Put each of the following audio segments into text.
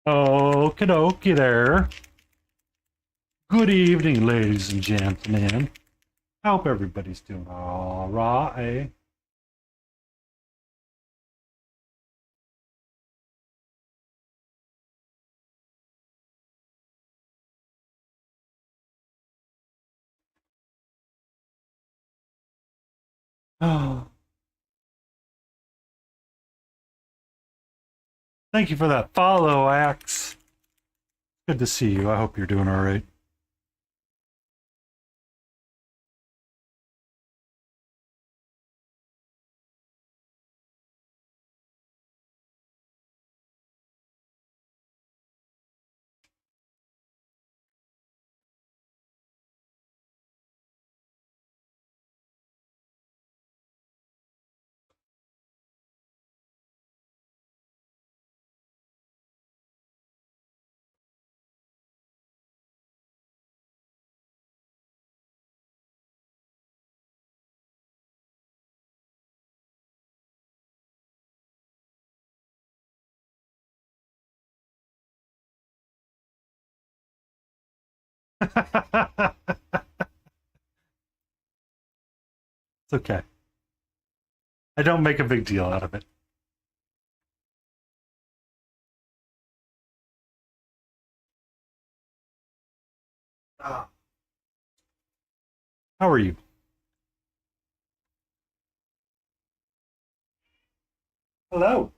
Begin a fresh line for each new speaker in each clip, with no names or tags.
Okie dokie there. Good evening, ladies and gentlemen. I hope everybody's doing all right. Oh, thank you for that follow, Axe. Good to see you. I hope you're doing all right. It's okay. I don't make a big deal out of it. Ah. How are you? Hello.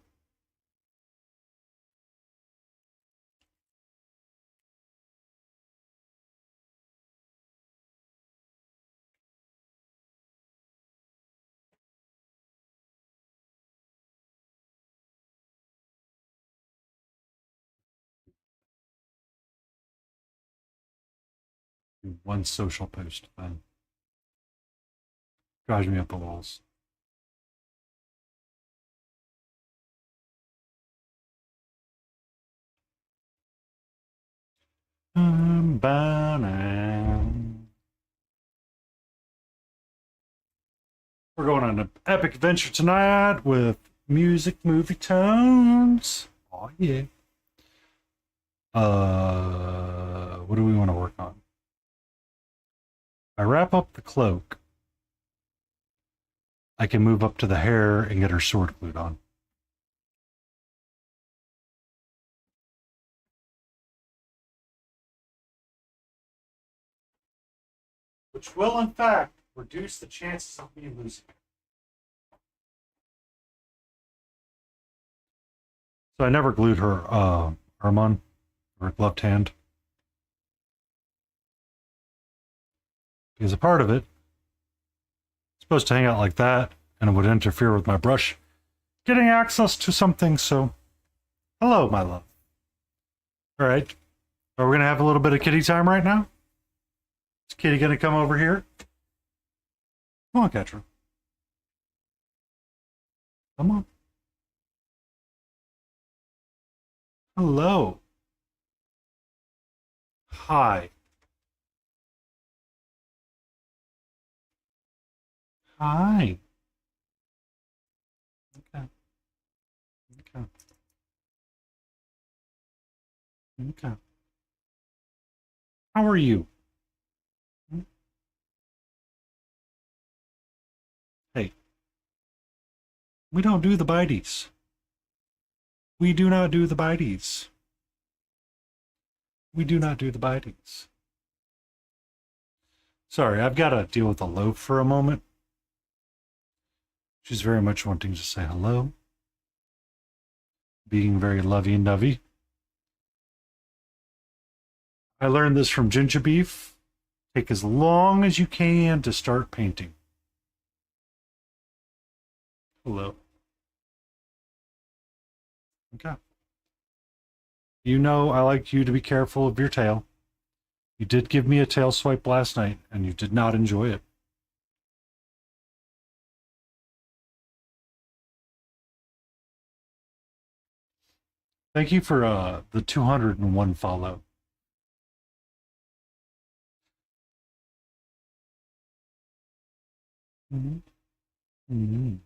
One social post, then drives me up the walls. We're going on an epic adventure tonight with music, movie tones. Oh yeah. What do we want to work on? I wrap up the cloak. I can move up to the hair and get her sword glued on. Which will, in fact, reduce the chances of me losing. So I never glued her arm on, her gloved hand. Because a part of it is supposed to hang out like that, and it would interfere with my brush getting access to something, so hello, my love. Alright. Are we gonna have a little bit of kitty time right now? Is Kitty gonna come over here? Come on, Ketra. Come on. Hello. Hi. Hi. Okay. Okay. Okay. How are you? Hey, we don't do the bites. We do not do the bites. We do not do the bites. Sorry, I've got to deal with a loaf for a moment. She's very much wanting to say hello. Being very lovey-dovey. I learned this from Ginger Beef. Take as long as you can to start painting. Hello. Okay. You know I like you to be careful of your tail. You did give me a tail swipe last night, and you did not enjoy it. Thank you for the 201 follow. Mm-hmm. Mm-hmm.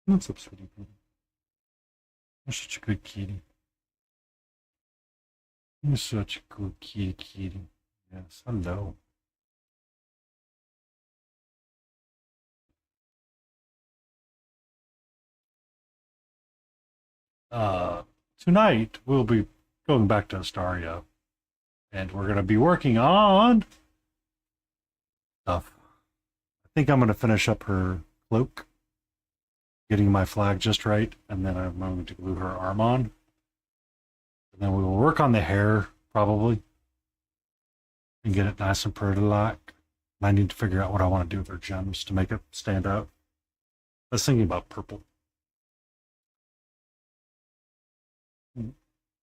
What's up, sweetie? You're such a good kitty. You're such a good kitty. Yes, hello. Uh, Tonight we'll be going back to Asteria, and we're gonna be working on stuff. I think I'm gonna finish up her cloak, getting my flag just right, and then I'm going to glue her arm on. And then we will work on the hair, probably, and get it nice and pretty like. I need to figure out what I want to do with her gems to make it stand out. I was thinking about purple.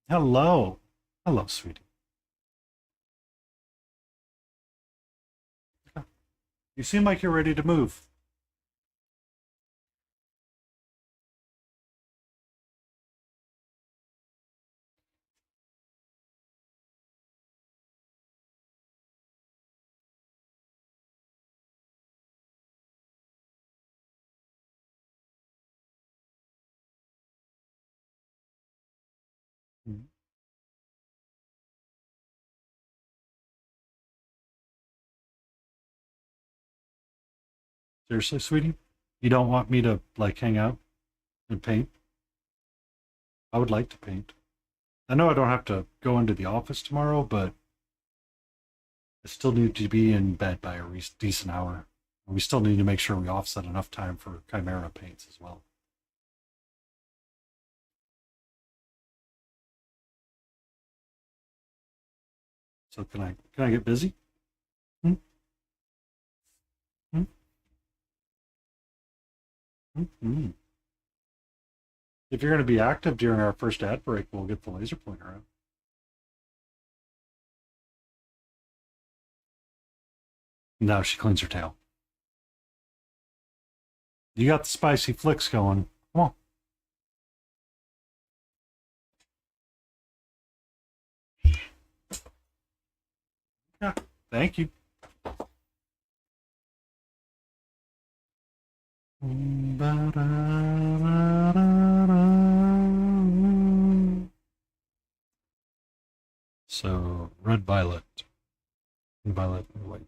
Hello. Hello, sweetie. You seem like you're ready to move. Seriously, sweetie? You don't want me to, like, hang out and paint? I would like to paint. I know I don't have to go into the office tomorrow, but I still need to be in bed by a decent hour. And we still need to make sure we offset enough time for Chimera paints as well. So can I get busy? Hmm? Hmm? Hmm? Hmm. If you're going to be active during our first ad break, we'll get the laser pointer out. Now she cleans her tail. You got the spicy flicks going. Come on. Yeah. Thank you. So red, violet, violet, and white.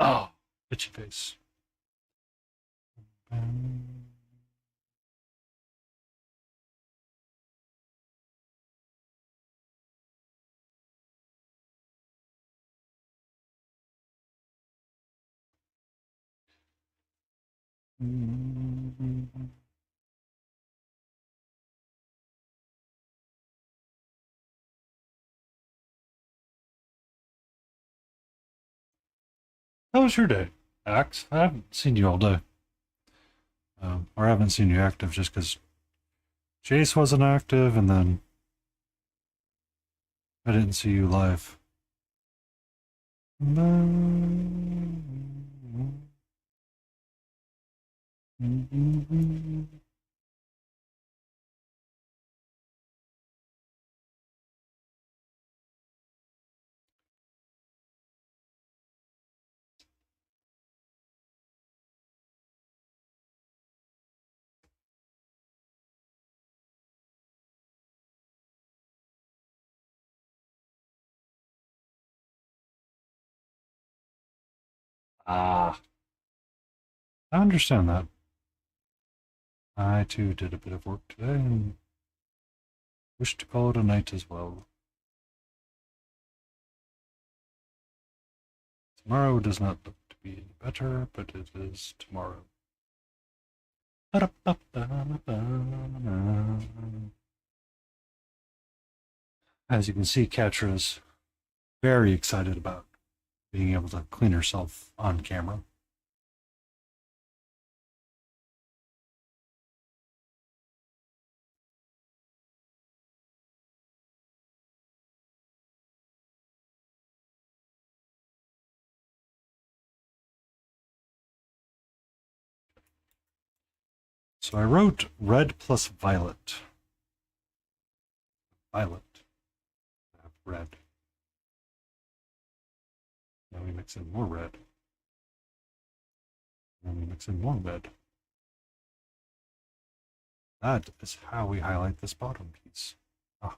Oh, itchy face. How was your day, Axe? I haven't seen you all day. Or I haven't seen you active just because Jace wasn't active, and then I didn't see you live. Ah, I understand that. I too did a bit of work today and wish to call it a night as well. Tomorrow does not look to be any better, but it is tomorrow. As you can see, Katra is very excited about being able to clean herself on camera. So I wrote red plus violet. Violet. I have red. Then we mix in more red. Then we mix in more red. That is how we highlight this bottom piece. Ah.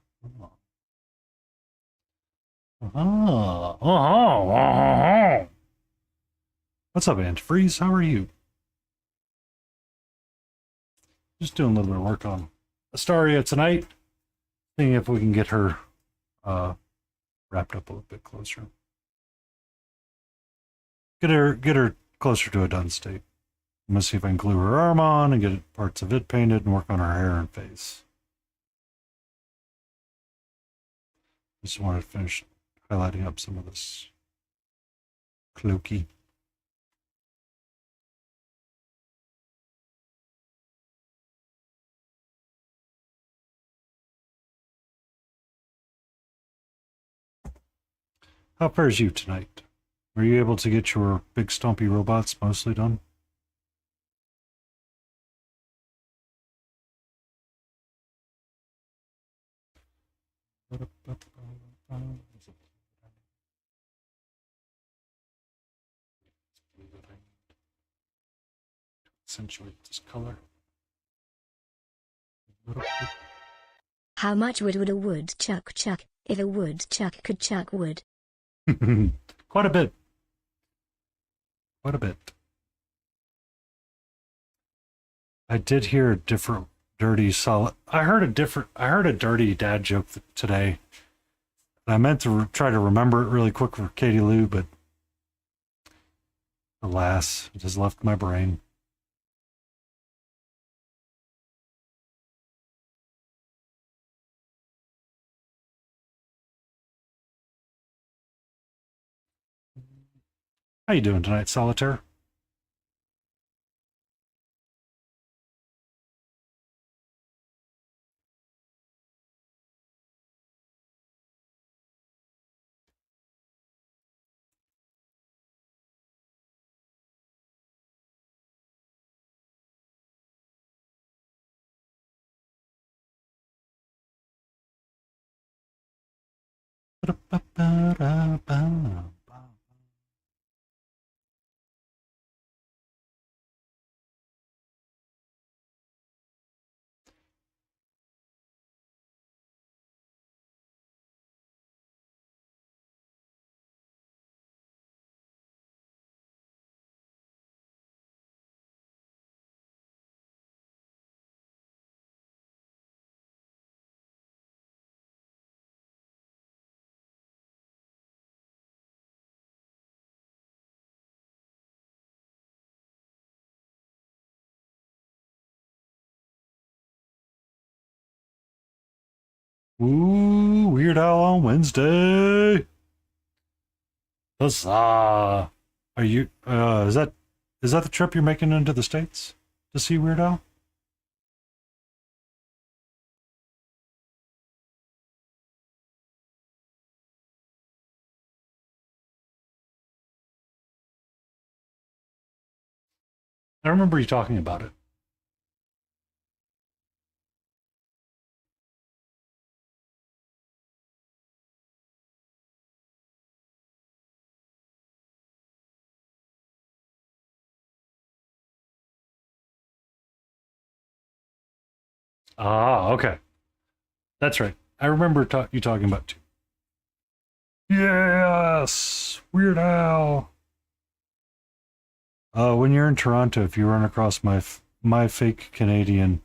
What's up, Antifreeze? How are you? Just doing a little bit of work on Asteria tonight. Seeing if we can get her wrapped up a little bit closer. Get her closer to a done state. I'm gonna see if I can glue her arm on and get parts of it painted and work on her hair and face. Just wanted to finish highlighting up some of this cloaky. How fares you tonight? Were you able to get your big stompy robots mostly done? Accentuate this color.
How much wood would a woodchuck chuck if a woodchuck could chuck wood?
Quite a bit. Quite a bit. I did hear a different dirty solid. I heard a dirty dad joke today. I meant to try to remember it really quick for Katie Lou, but alas, it has left my brain. How you doing tonight, Solitaire? Ooh, Weird Al on Wednesday. Huzzah! Are you? Is that the trip you're making into the States to see Weird Al? I remember you talking about it. Ah, okay. That's right. I remember you talking about it too. Yes, Weird Al. When you're in Toronto, if you run across my fake Canadian,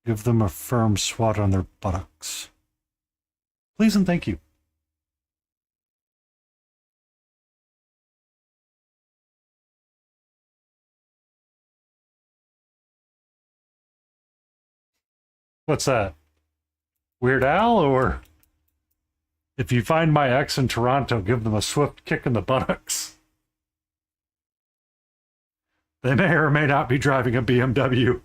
give them a firm swat on their buttocks. Please and thank you. What's that? Weird Al, or if you find my ex in Toronto, give them a swift kick in the buttocks. They may or may not be driving a BMW.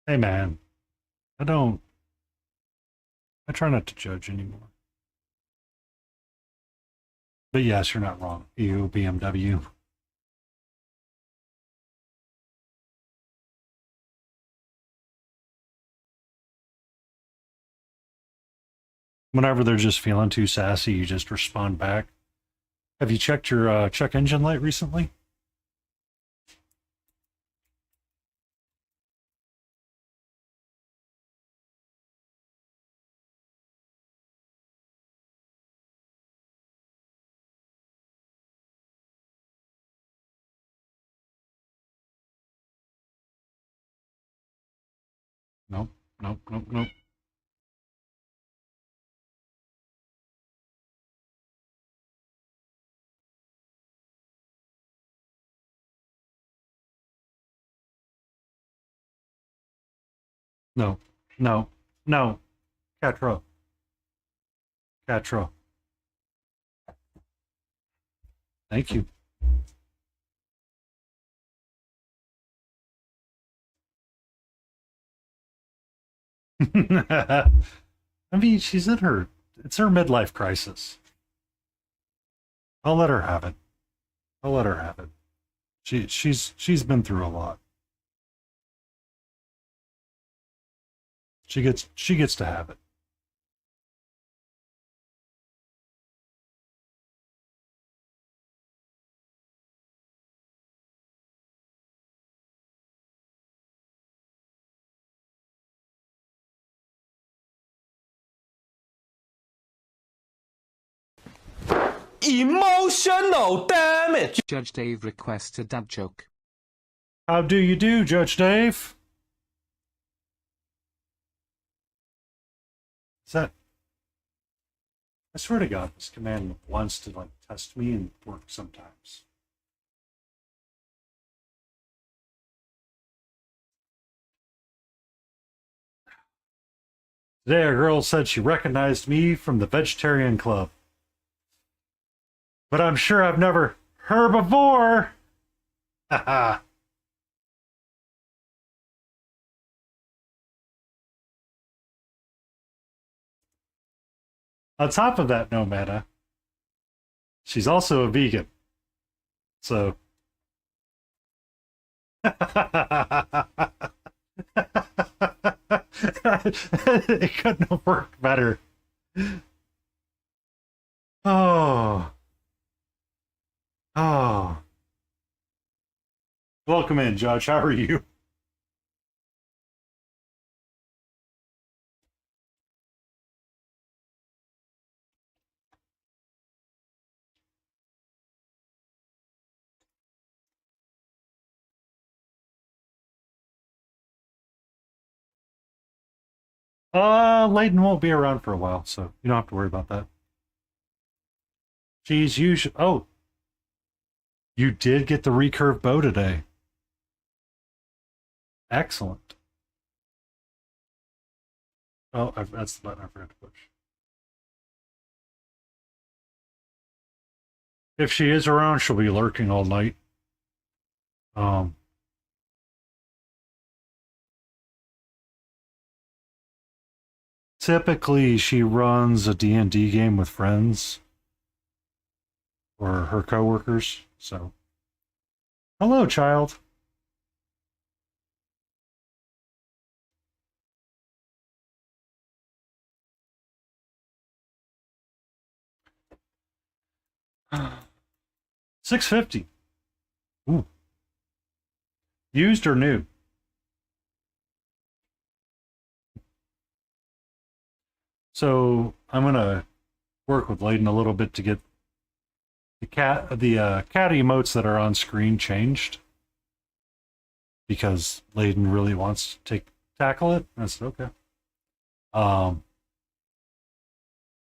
Hey man, I don't. I try not to judge anymore. But yes, you're not wrong. You BMW. Whenever they're just feeling too sassy, you just respond back. Have you checked your check engine light recently? Nope, nope, nope, nope. No, no, no. Catro, Catro. Thank you. I mean, she's in her. It's her midlife crisis. I'll let her have it. I'll let her have it. She's been through a lot. She gets to have it.
Emotional damage.
Judge Dave requests a dad joke.
How do you do, Judge Dave? Is that? I swear to God, this command wants to like test me and work sometimes. Today, a girl said she recognized me from the Vegetarian Club, but I'm sure I've never heard before. Haha. On top of that, no mana. She's also a vegan, so. It couldn't have worked better. Oh. Oh. Welcome in, Judge. How are you? Layden won't be around for a while, so you don't have to worry about that. She's usually. Oh, you did get the recurve bow today. Excellent. Oh, that's the button I forgot to push. If she is around, she'll be lurking all night. Um, Typically, she runs a D&D game with friends or her coworkers. So, hello, child. $650. Ooh. Used or new? So I'm gonna work with Layden a little bit to get the cat emotes that are on screen changed because Layden really wants to tackle it. I said okay.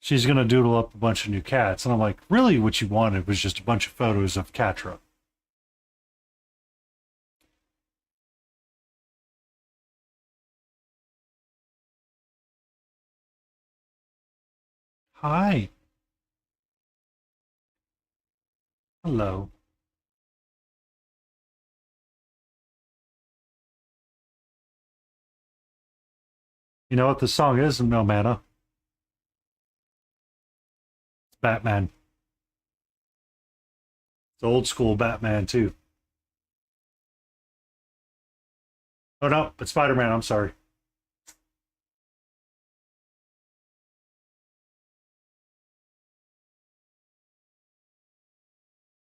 She's gonna doodle up a bunch of new cats, and I'm like, really, what you wanted was just a bunch of photos of Catra. Hi. Hello. You know what this song is? No mana. It's Batman. It's old school Batman too. Oh no, it's Spider-Man. I'm sorry.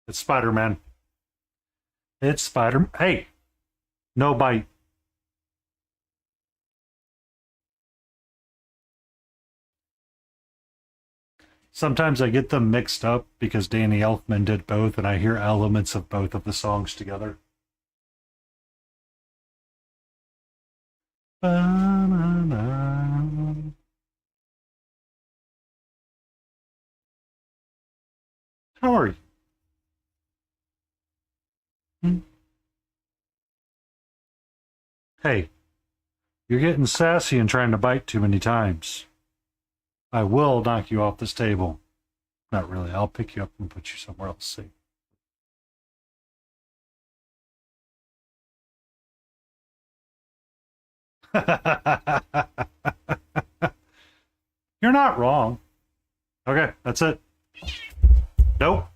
It's Spider-Man. It's Spider. Hey, no bite. Sometimes I get them mixed up because Danny Elfman did both, and I hear elements of both of the songs together. Ba-na-na. How are you? Hmm? Hey, you're getting sassy and trying to bite too many times. I will knock you off this table. Not really. I'll pick you up and put you somewhere else safe. You're not wrong. Okay, that's it. Nope.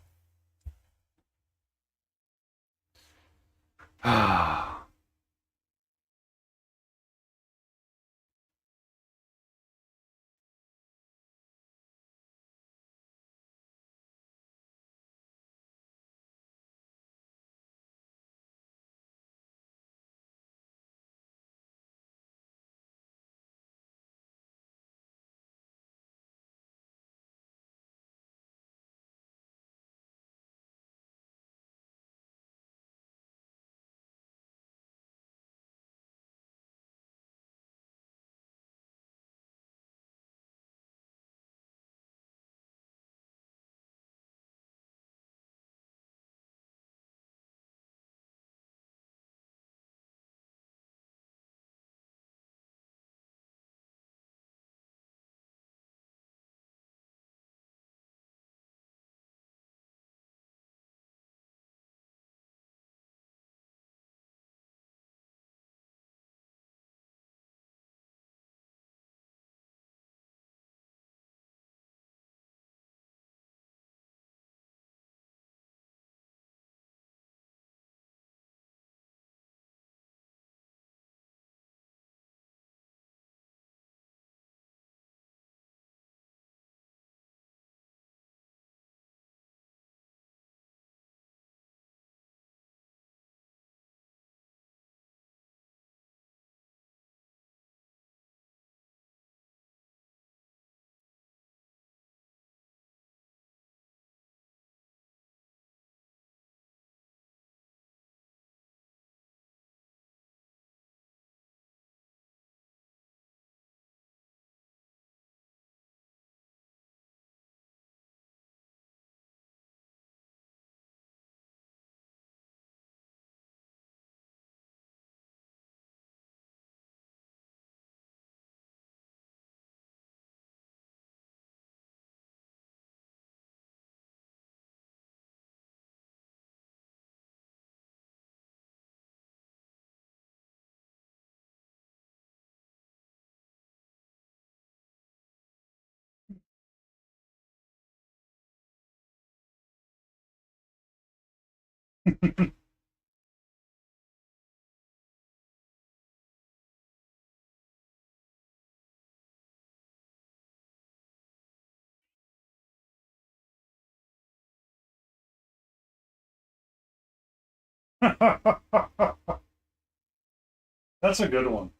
That's a good one.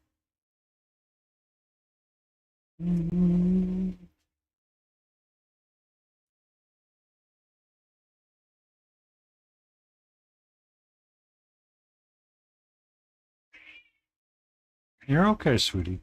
You're okay, sweetie.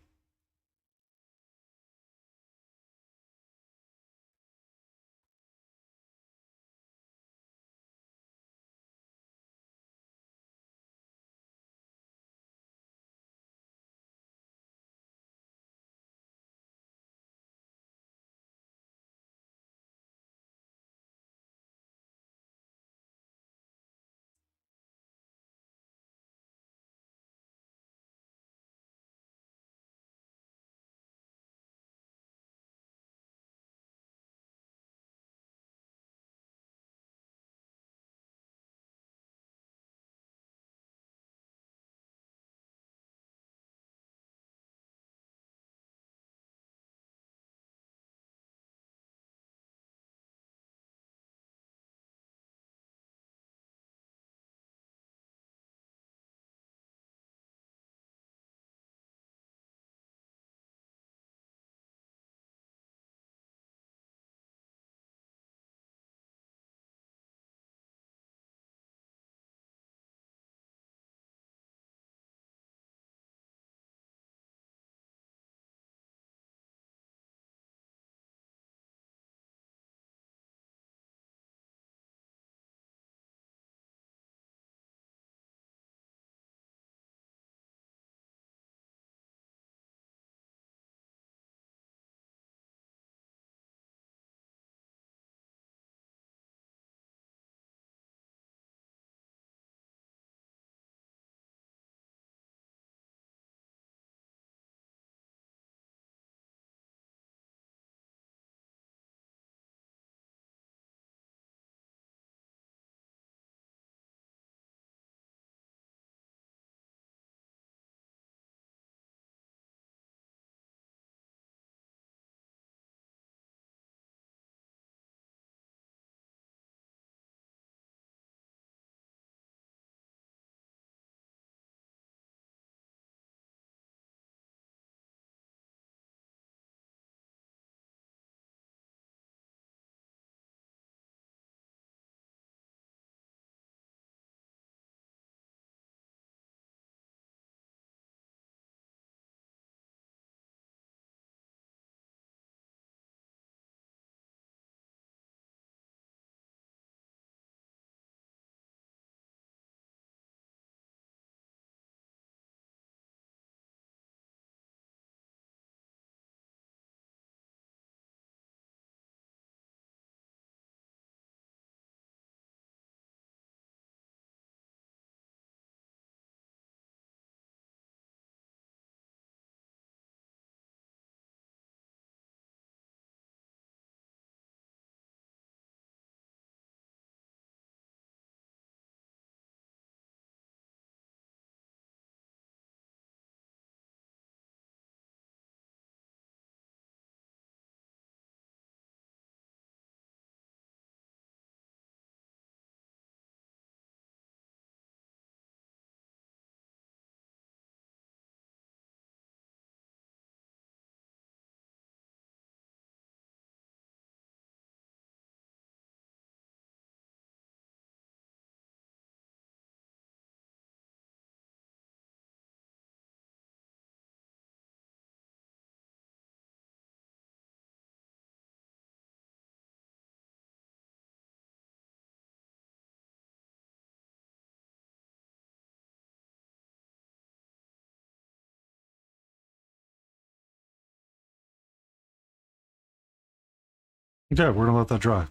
Yeah, we're gonna let that dry.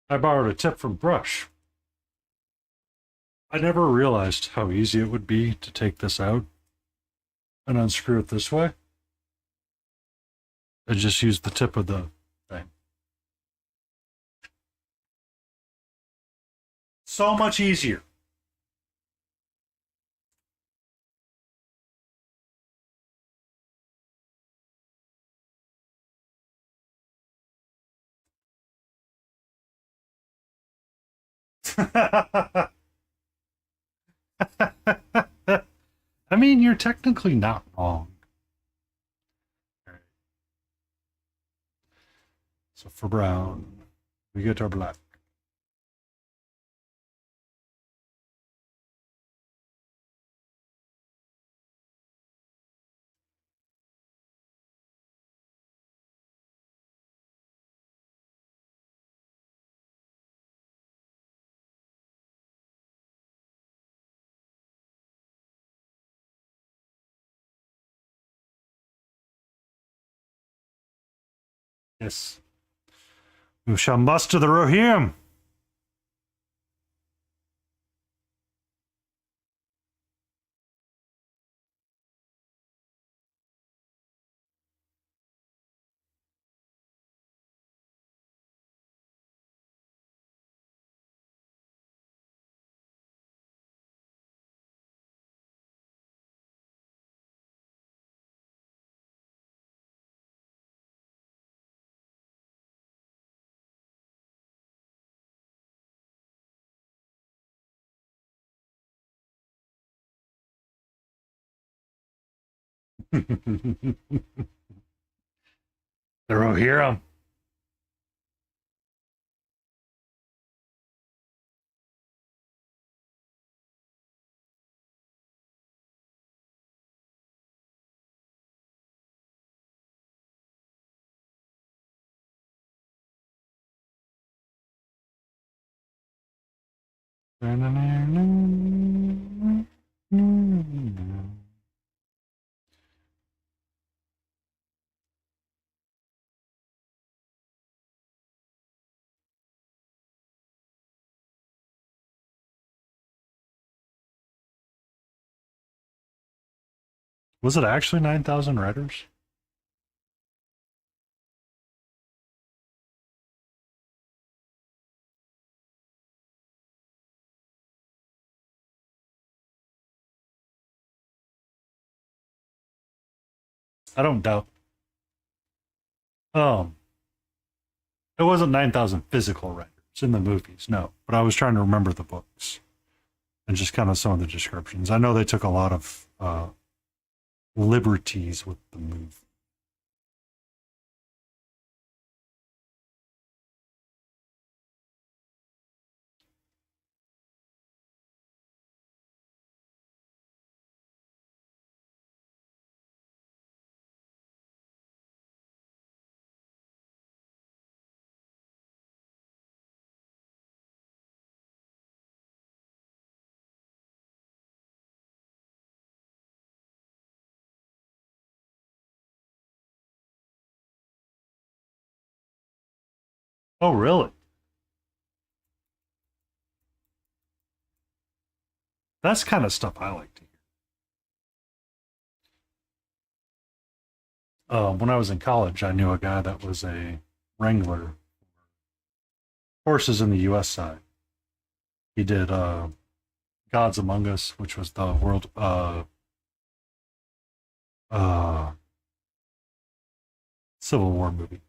I borrowed a tip from Brush. I never realized how easy it would be to take this out and unscrew it this way. I just used the tip of the thing. So much easier. I mean, you're technically not wrong. All right. So for brown, we get our black. Yes. We shall muster the Rohirrim. The Rohirrim. Was it actually 9,000 riders? I don't doubt. Um, it wasn't 9,000 physical riders in the movies, no. But I was trying to remember the books and just kind of some of the descriptions. I know they took a lot of liberties with the movie. Oh, really? That's kind of stuff I like to hear. When I was in college, I knew a guy that was a wrangler horses in the U.S. side. He did Gods Among Us, which was the world uh, Civil War movie,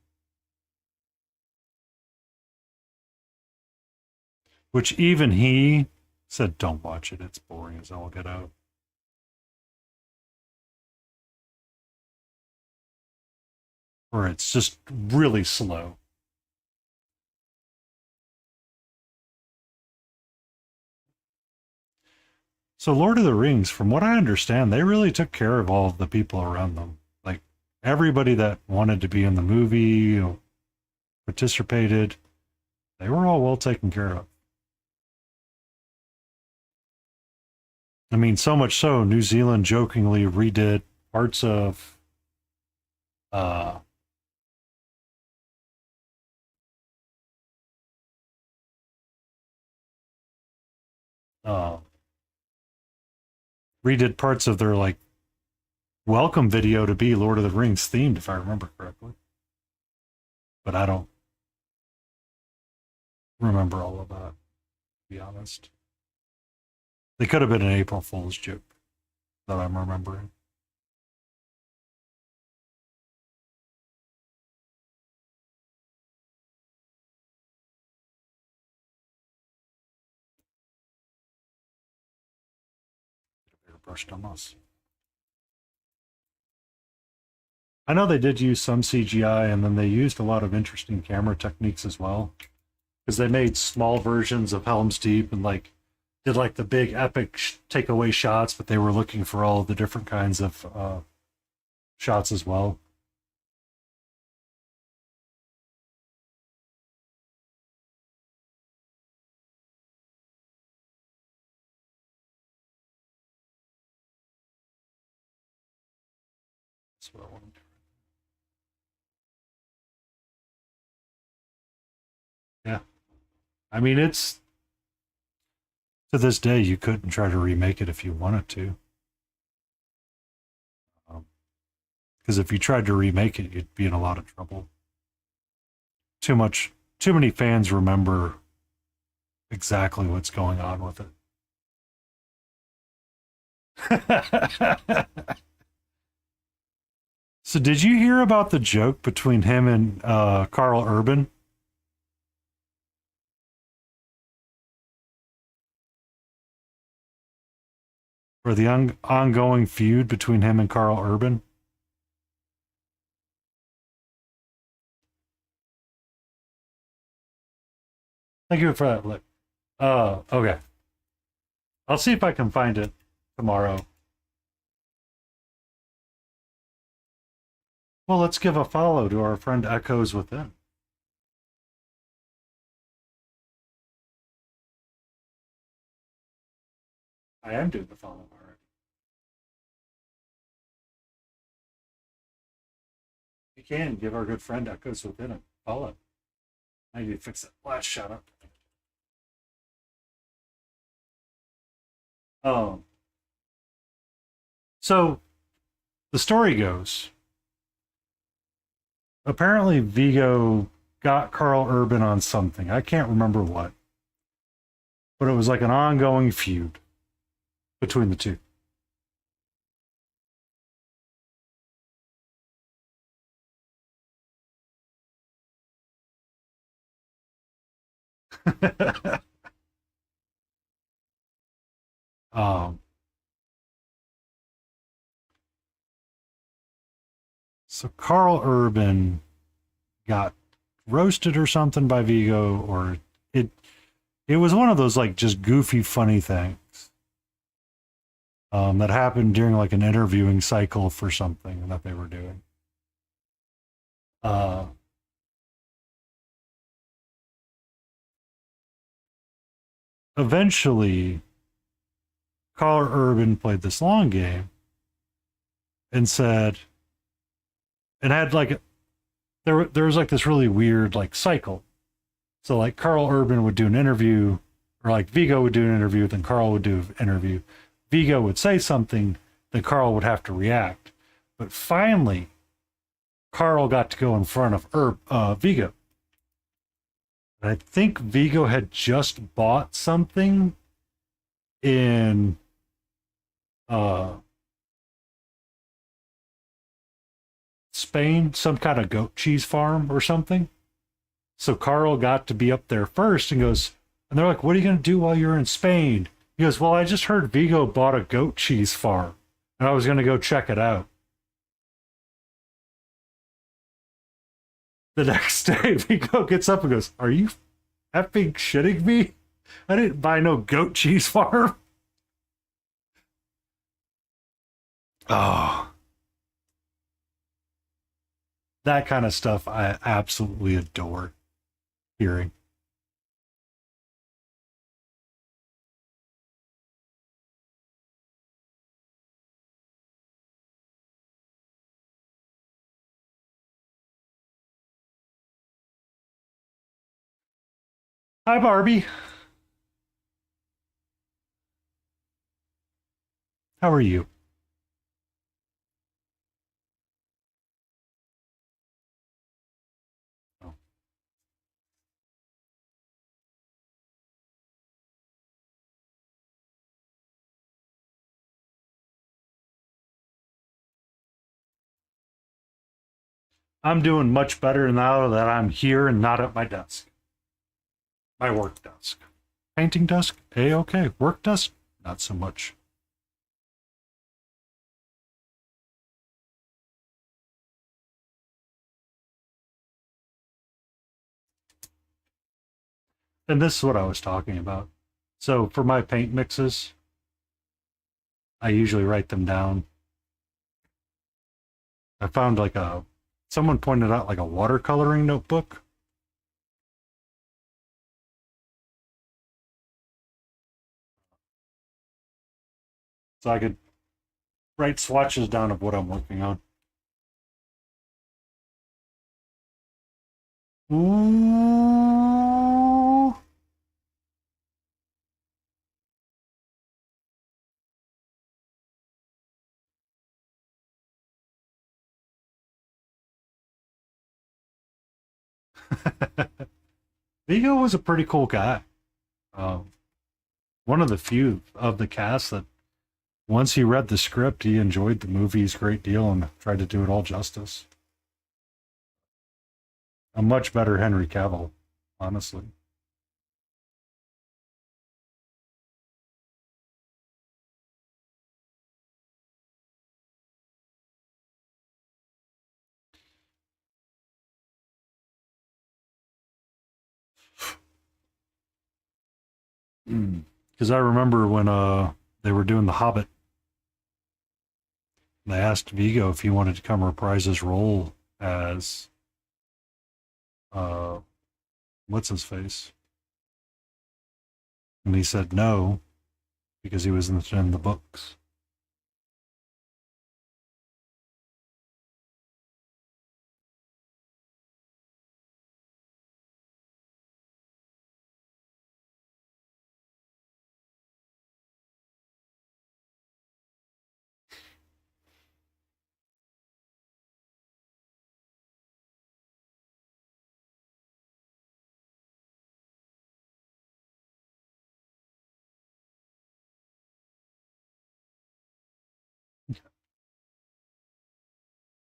which even he said, "Don't watch it. It's boring as all get out." Or it's just really slow. So Lord of the Rings, from what I understand, they really took care of all of the people around them. Like everybody that wanted to be in the movie, participated, they were all well taken care of. I mean, so much so, New Zealand jokingly redid parts of uh, uh, redid parts of their like welcome video to be Lord of the Rings themed, if I remember correctly. But I don't remember all of that. be honest. They could have been an April Fool's joke that I'm remembering. Airbrushed on us. I know they did use some CGI, and then they used a lot of interesting camera techniques as well. Because they made small versions of Helm's Deep and like did like the big epic takeaway shots, but they were looking for all the different kinds of shots as well. That's what I want to do. Yeah. I mean, it's to this day, you couldn't try to remake it if you wanted to. Because if you tried to remake it, you'd be in a lot of trouble. Too many fans remember exactly what's going on with it. So, did you hear about the joke between him and Carl Urban? Or the ongoing feud between him and Carl Urban? Thank you for that. Look. Okay. I'll see if I can find it tomorrow. Well, let's give a follow to our friend Echoes Within. I am doing the follow already. You can give our good friend Echoes Within a follow. I need to fix that last shout out. Um, so the story goes apparently Vigo got Carl Urban on something. I can't remember what, but it was like an ongoing feud between the two. um, so Carl Urban got roasted or something by Vigo, or it it was one of those like just goofy, funny things that happened during like an interviewing cycle for something that they were doing. Uh, Eventually, Carl Urban played this long game and said, and had like there was like this really weird like cycle. So like Carl Urban would do an interview, or like Vigo would do an interview, then Carl would do an interview. Vigo would say something, then Carl would have to react. But finally, Carl got to go in front of Vigo. And I think Vigo had just bought something in Spain, some kind of goat cheese farm or something. So Carl got to be up there first and goes, and they're like, "What are you going to do while you're in Spain?" He goes, "Well, I just heard Vigo bought a goat cheese farm, and I was going to go check it out." The next day, Vigo gets up and goes, "Are you effing shitting me? I didn't buy no goat cheese farm." Oh, that kind of stuff I absolutely adore hearing. Hi, Barbie. How are you? Oh. I'm doing much better now that I'm here and not at my desk. My work desk. Painting desk, A-okay. Work desk, not so much. And this is what I was talking about. So for my paint mixes, I usually write them down. I found someone pointed out like a watercoloring notebook. So I could write swatches down of what I'm working on. Ooh. Vigo was a pretty cool guy. Um, One of the few of the cast that once he read the script, he enjoyed the movies a great deal and tried to do it all justice. A much better Henry Cavill, honestly. Because I remember when they were doing The Hobbit, they asked Vigo if he wanted to come reprise his role as uh, what's his face, and he said no because he was in the books.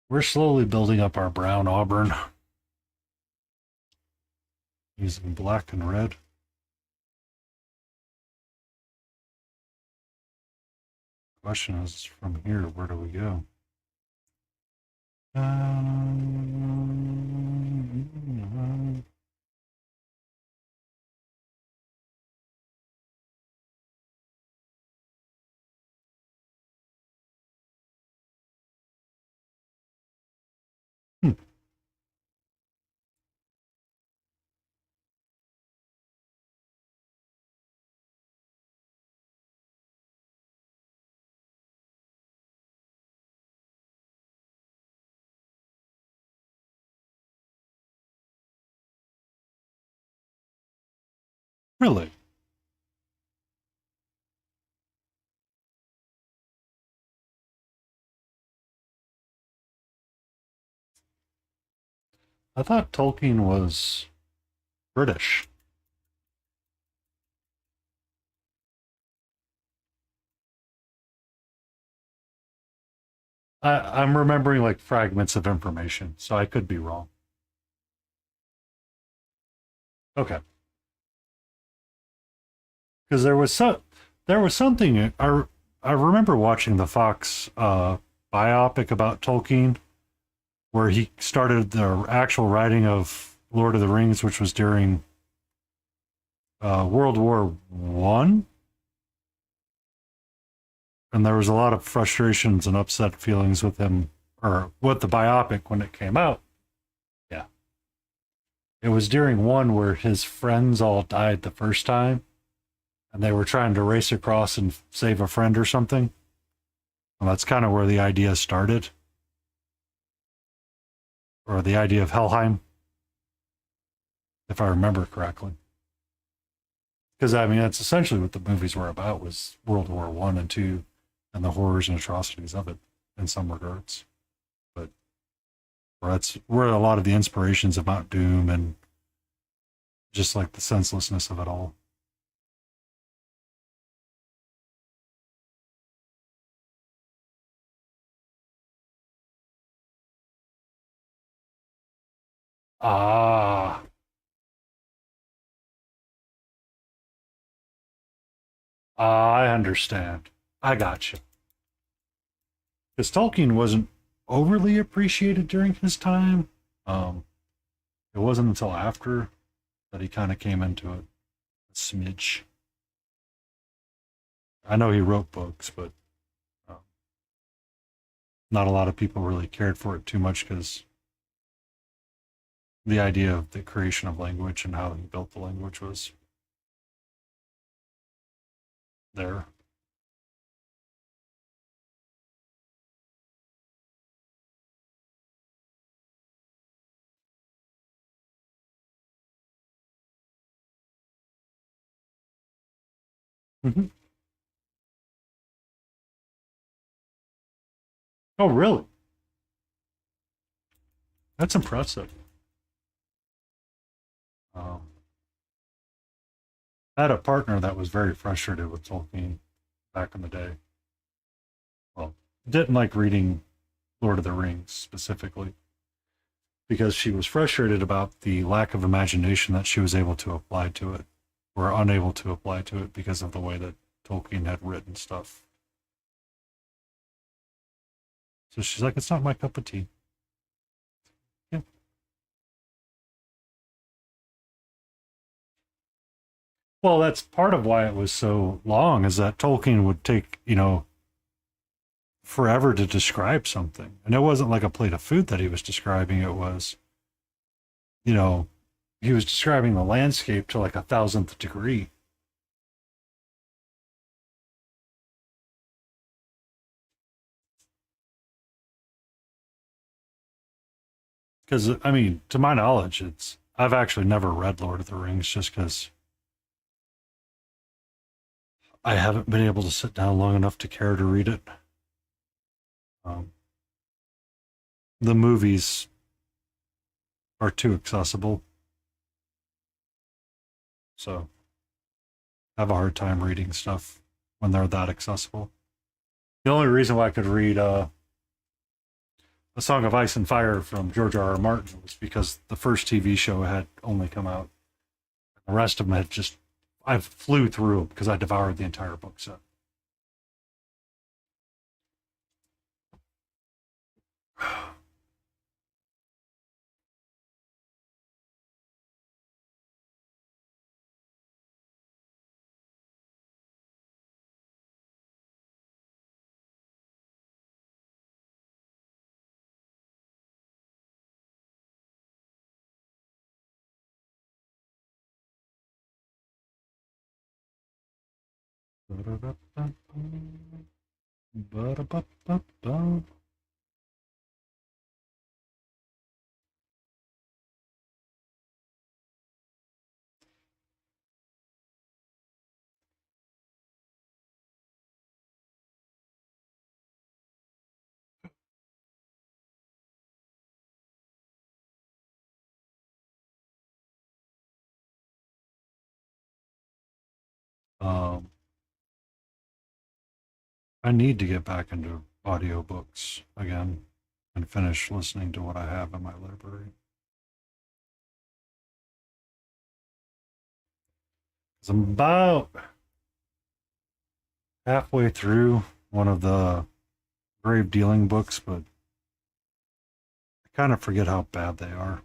We're slowly building up our brown auburn using black and red. Question is, from here, where do we go? Um, hmm. Really? I thought Tolkien was British. I'm remembering like fragments of information, so I could be wrong. Okay, because there was something I remember watching the Fox biopic about Tolkien where he started the actual writing of Lord of the Rings, which was during World War I, and there was a lot of frustrations and upset feelings with him or with the biopic when it came out. Yeah, it was during one where his friends all died the first time, and they were trying to race across and save a friend or something. And that's kind of where the idea started, or the idea of Helheim, if I remember correctly. Because I mean, that's essentially what the movies were about: was World War I and II, and the horrors and atrocities of it, in some regards. But that's where a lot of the inspirations of Mount Doom and just like the senselessness of it all. Ah, I understand. I got you. Because Tolkien wasn't overly appreciated during his time. Um, it wasn't until after that he kind of came into it a smidge. I know he wrote books, but um, not a lot of people really cared for it too much because the idea of the creation of language and how he built the language was there. Mm-hmm. Oh, really? That's impressive. Um, I had a partner that was very frustrated with Tolkien back in the day. Well, didn't like reading Lord of the Rings specifically because she was frustrated about the lack of imagination that she was able to apply to it or unable to apply to it because of the way that Tolkien had written stuff. So she's like, it's not my cup of tea. Yeah. Well, that's part of why it was so long is that Tolkien would take, forever to describe something. And it wasn't like a plate of food that he was describing. It was, you know, he was describing the landscape to like 1,000th degree. Because, I mean, to my knowledge, I've actually never read Lord of the Rings just because I haven't been able to sit down long enough to care to read it. Um, the movies are too accessible. So I have a hard time reading stuff when they're that accessible. The only reason why I could read A Song of Ice and Fire from George R. R. Martin was because the first TV show had only come out. The rest of them had just, I flew through because I devoured the entire book set. Um, I need to get back into audiobooks again and finish listening to what I have in my library. 'Cause I'm about halfway through one of the grave dealing books, but I kind of forget how bad they are.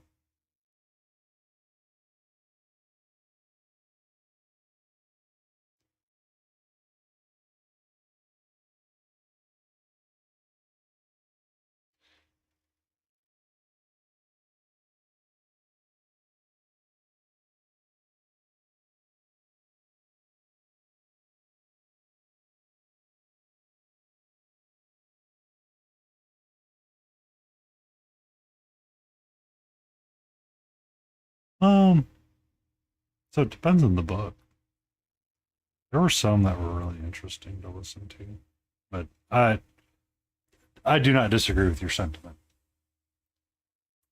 Um, so it depends on the book. There were some that were really interesting to listen to, but I do not disagree with your sentiment.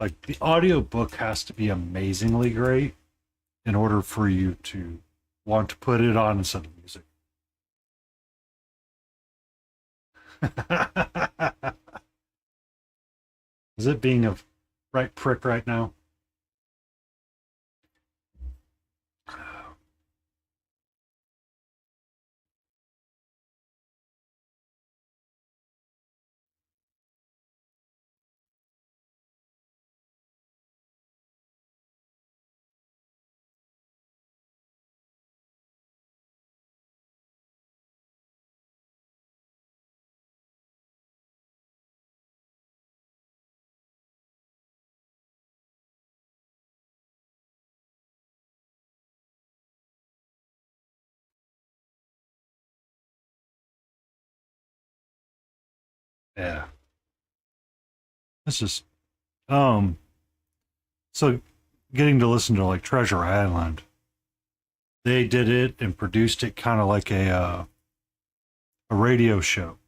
Like the audio book has to be amazingly great in order for you to want to put it on instead of music. Is it being a right prick right now? Yeah. It's just um so getting to listen to like Treasure Island. They did it and produced it kind of like a radio show,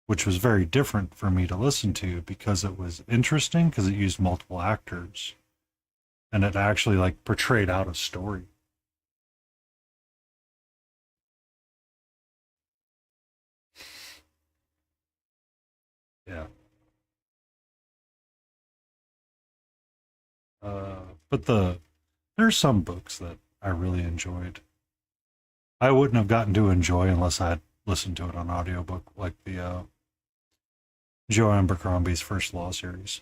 which was very different for me to listen to because it was interesting because it used multiple actors and it actually like portrayed out a story. Yeah. But there's some books that I really enjoyed. I wouldn't have gotten to enjoy unless I had listened to it on audiobook, like the Joe Abercrombie's First Law series.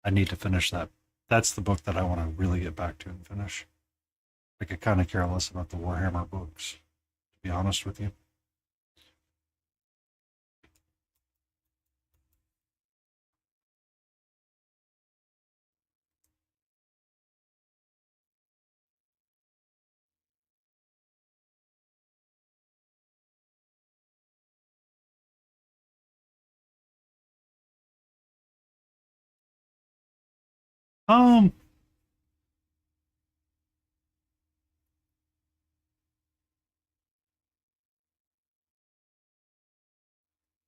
I need to finish that. That's the book that I want to really get back to and finish. I could kind of care less about the Warhammer books, to be honest with you. Um,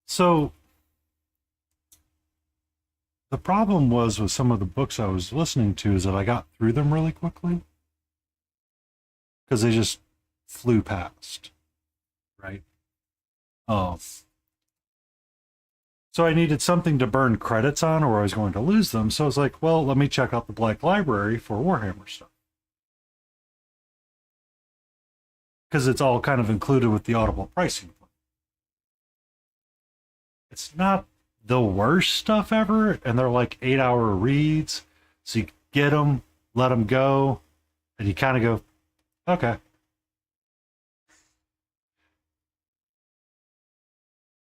so the problem was with some of the books I was listening to is that I got through them really quickly because they just flew past, right? Um, so I needed something to burn credits on or I was going to lose them. So I was like, well, let me check out the Black Library for Warhammer stuff. Because it's all kind of included with the Audible pricing. It's not the worst stuff ever, and they're like 8-hour reads. So you get them, let them go, and you kind of go, okay.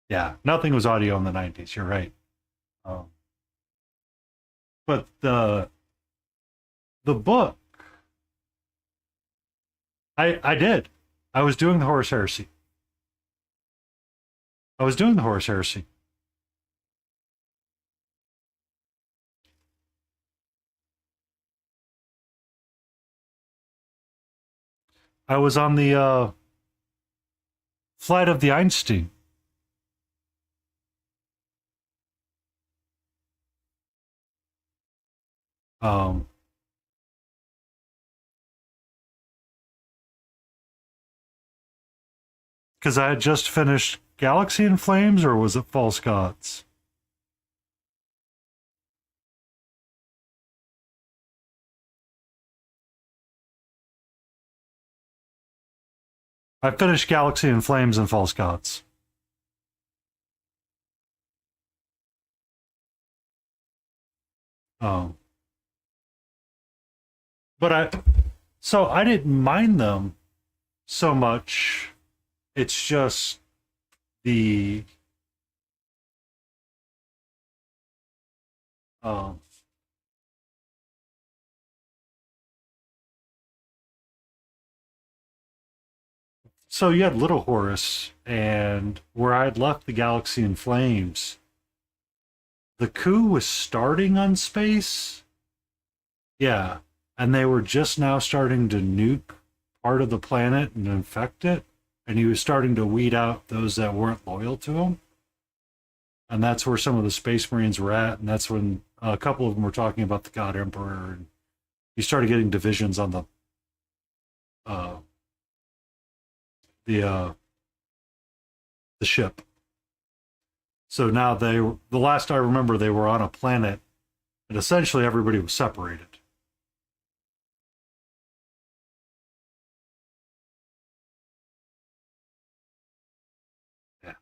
Yeah, nothing was audio in the 90s. You're right. Um, but the book, I did. I was doing the Horus Heresy. I was doing the Horus Heresy. I was on the flight of the Einstein. Um, because I had just finished Galaxy in Flames, or was it False Gods? I finished Galaxy in Flames and False Gods. Um, but I didn't mind them so much. It's just the um, so you had Little Horus, and where I had left the Galaxy in Flames, the coup was starting on space. Yeah, and they were just now starting to nuke part of the planet and infect it, and he was starting to weed out those that weren't loyal to him. And that's where some of the Space Marines were at, and that's when a couple of them were talking about the God Emperor, and you started getting divisions on uh, the uh, the ship. So now the last I remember, they were on a planet, and essentially everybody was separated. Yeah,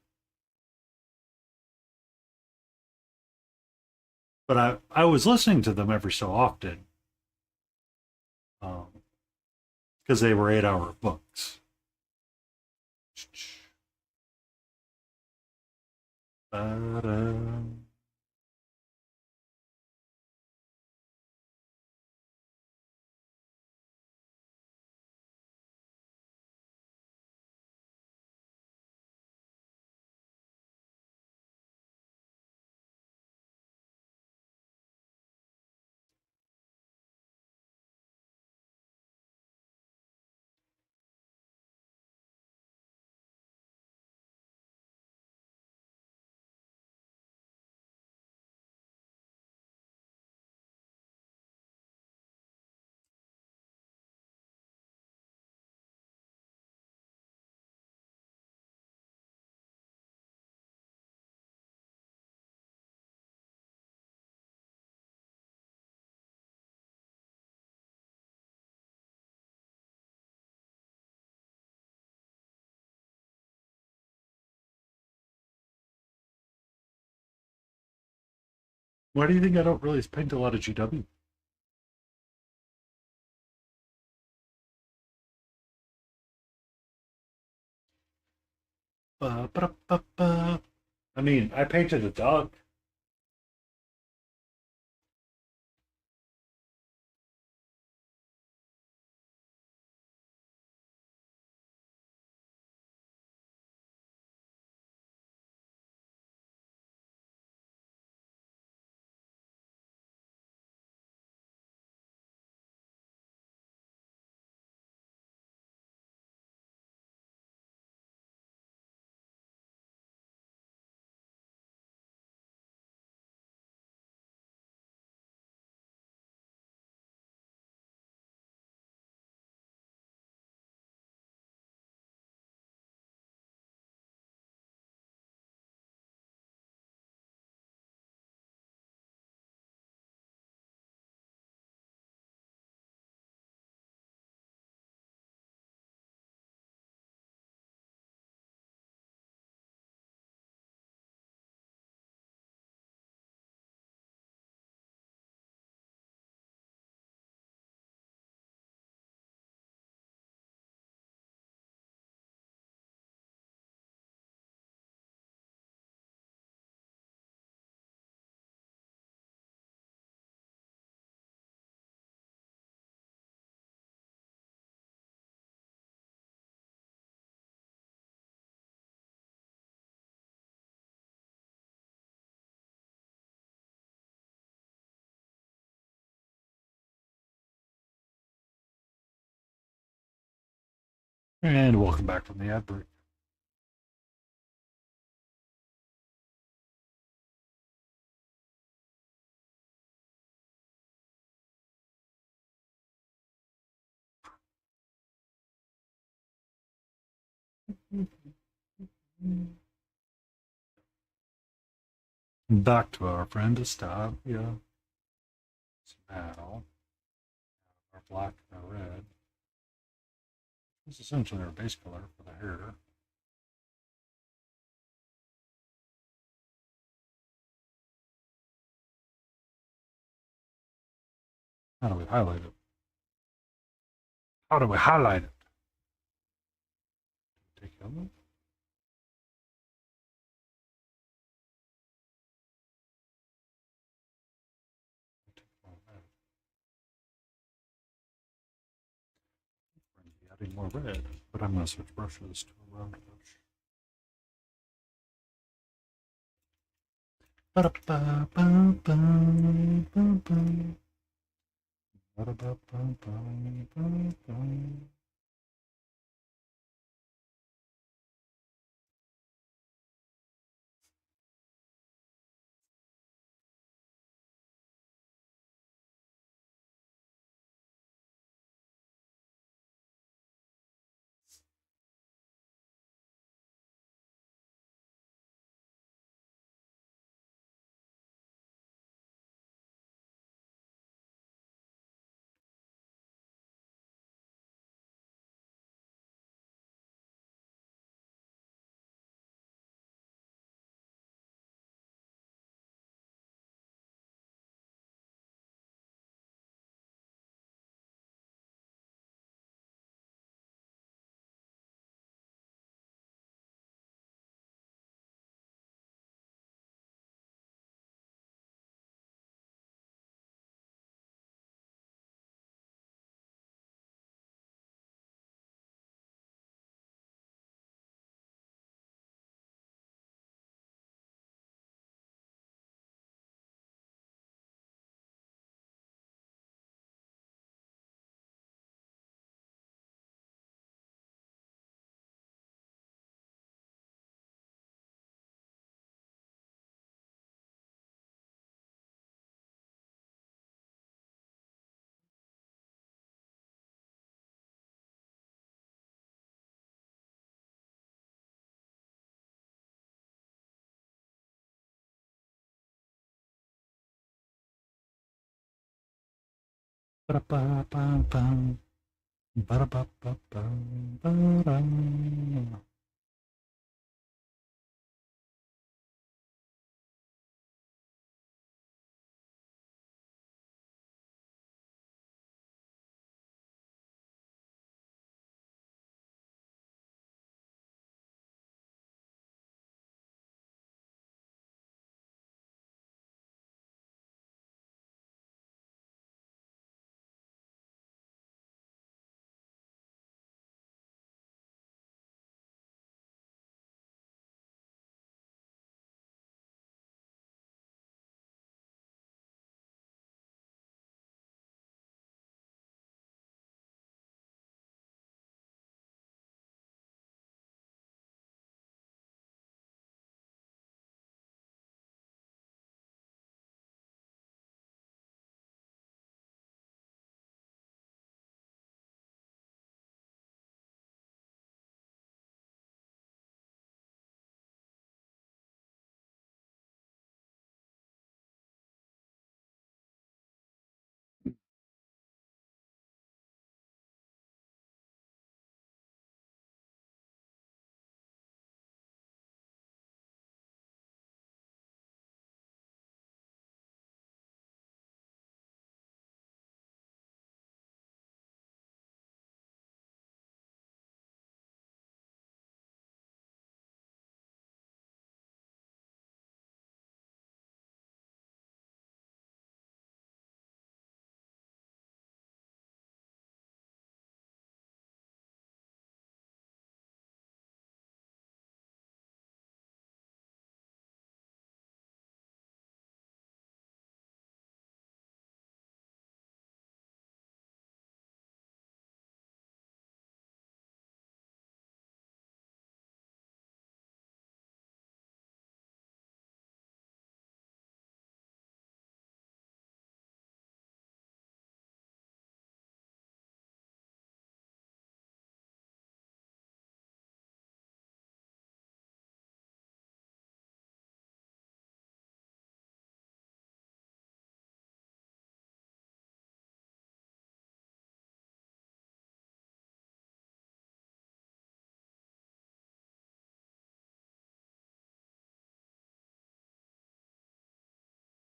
but I was listening to them every so often, because they were 8-hour books. Ba-da. Why do you think I don't really paint a lot of GW? I mean, I painted a dog. And welcome back from the ad break. Back to our friend Asteria. Now, our black and our red. This is essentially our base color for the hair. How do we highlight it? How do we highlight it? Take yellow? Adding more red, but I'm going to switch brushes to a round brush. Ba-da-ba-ba-bum. Ba-da-ba-ba-bum. Ba-dum.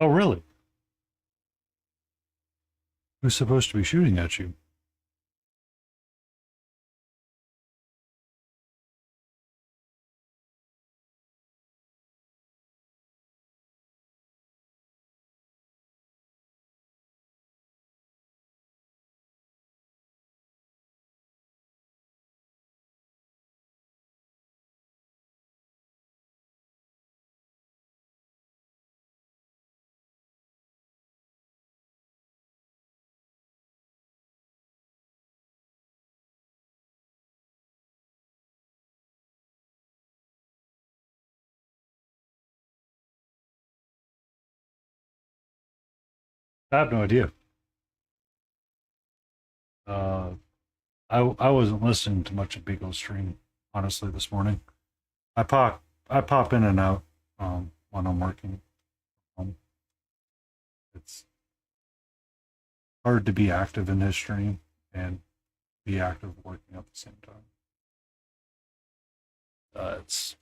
Oh, really? Who's supposed to be shooting at you? I have no idea. Uh, I wasn't listening to much of Beagle's stream, honestly, this morning. I pop in and out when I'm working. It's hard to be active in his stream and be active working at the same time. It's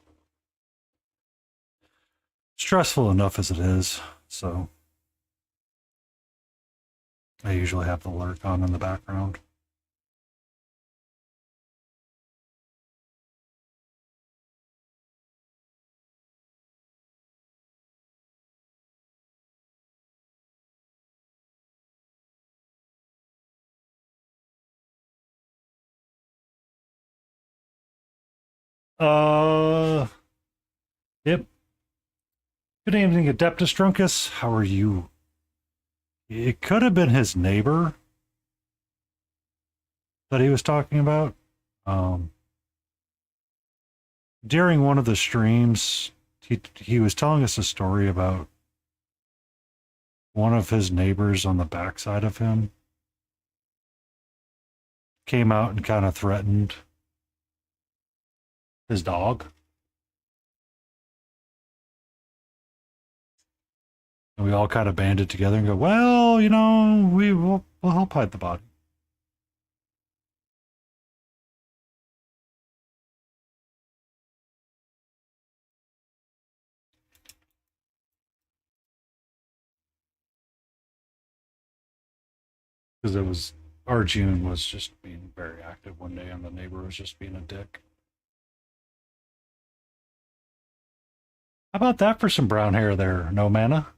stressful enough as it is, so I usually have the lurk on in the background. Uh, yep. Good evening, Adeptus Druncus. How are you? It could have been his neighbor that he was talking about. Um, During one of the streams, he was telling us a story about one of his neighbors on the backside of him came out and kind of threatened his dog. And we all kind of banded together and go, well, we'll help hide the body. Because our June was just being very active one day and the neighbor was just being a dick. How about that for some brown hair there, No Mana?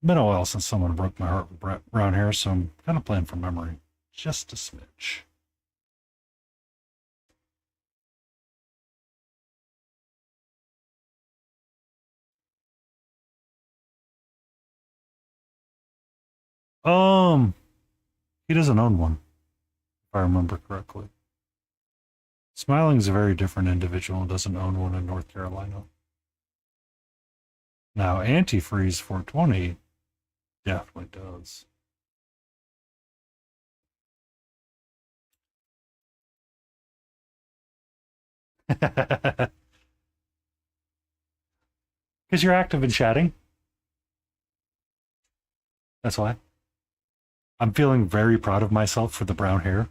Been a while since someone broke my heart with brown hair, so I'm kind of playing from memory. Just a smidge. He doesn't own one, if I remember correctly. Smiling's a very different individual and doesn't own one in North Carolina. Now, Antifreeze 420 definitely does. Because you're active in chatting. That's why. I'm feeling very proud of myself for the brown hair.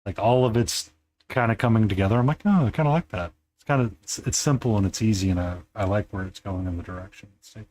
Like all of it's kind of coming together. I'm like, oh, I kind of like that. It's simple and it's easy, and I like where it's going in the direction it's taking.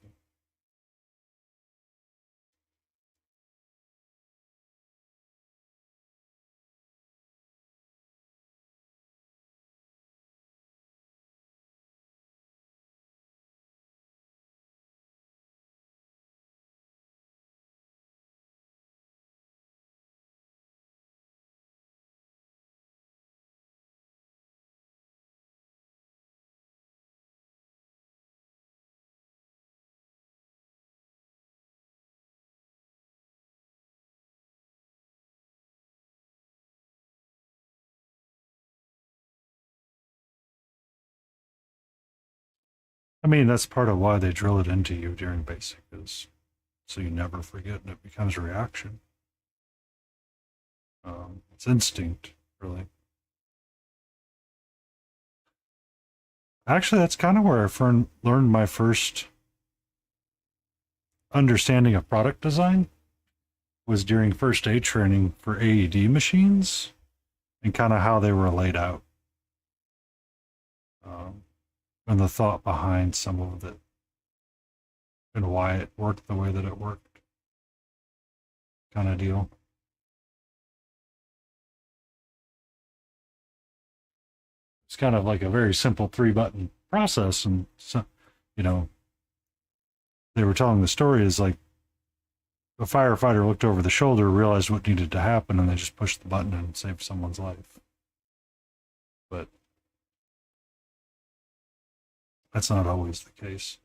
I mean, that's part of why they drill it into you during basic, is so you never forget and it becomes a reaction. It's instinct, really. Actually, that's kind of where I learned my first understanding of product design was during first aid training for AED machines and kind of how they were laid out. and the thought behind some of it and why it worked the way that it worked, kind of deal. It's kind of like a very simple 3-button process, and so, you know, they were telling the story is like a firefighter looked over the shoulder, realized what needed to happen, and they just pushed the button and saved someone's life. But that's not always the case.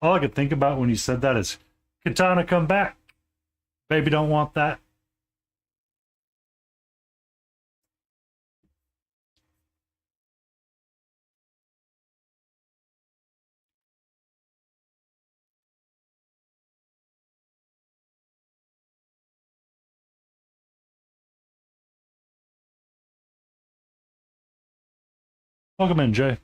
All I could think about when you said that is, Katana, come back. Baby don't want that. Welcome in, Jay.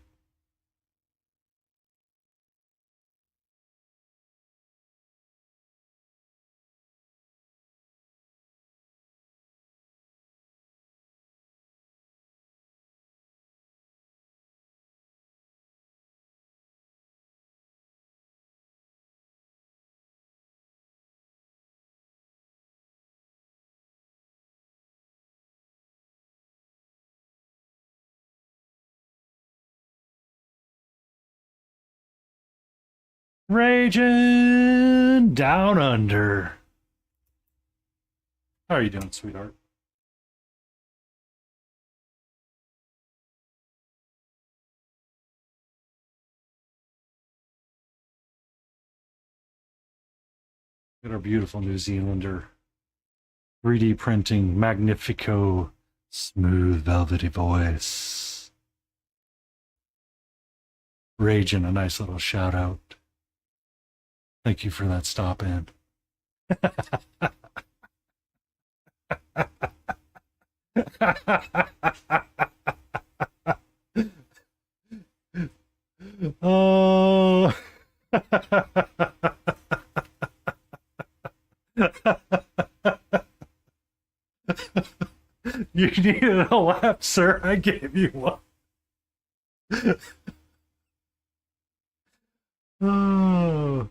Raging down under. How are you doing, sweetheart? Got our beautiful New Zealander 3D printing magnifico smooth velvety voice. Raging a nice little shout out. Thank you for that stop in. Oh. You needed a lap, sir. I gave you one. Oh.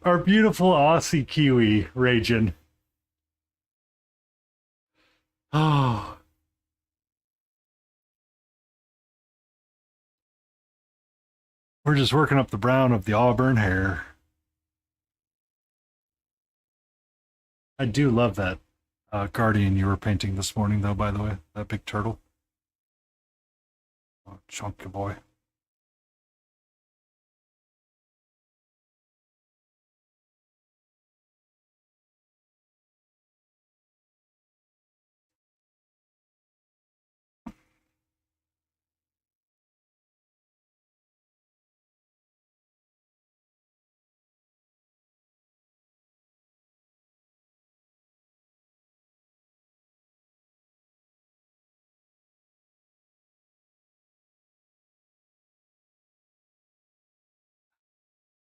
Our beautiful Aussie Kiwi raging. Oh. We're just working up the brown of the auburn hair. I do love that guardian you were painting this morning, though, by the way. That big turtle. Oh, chunky boy.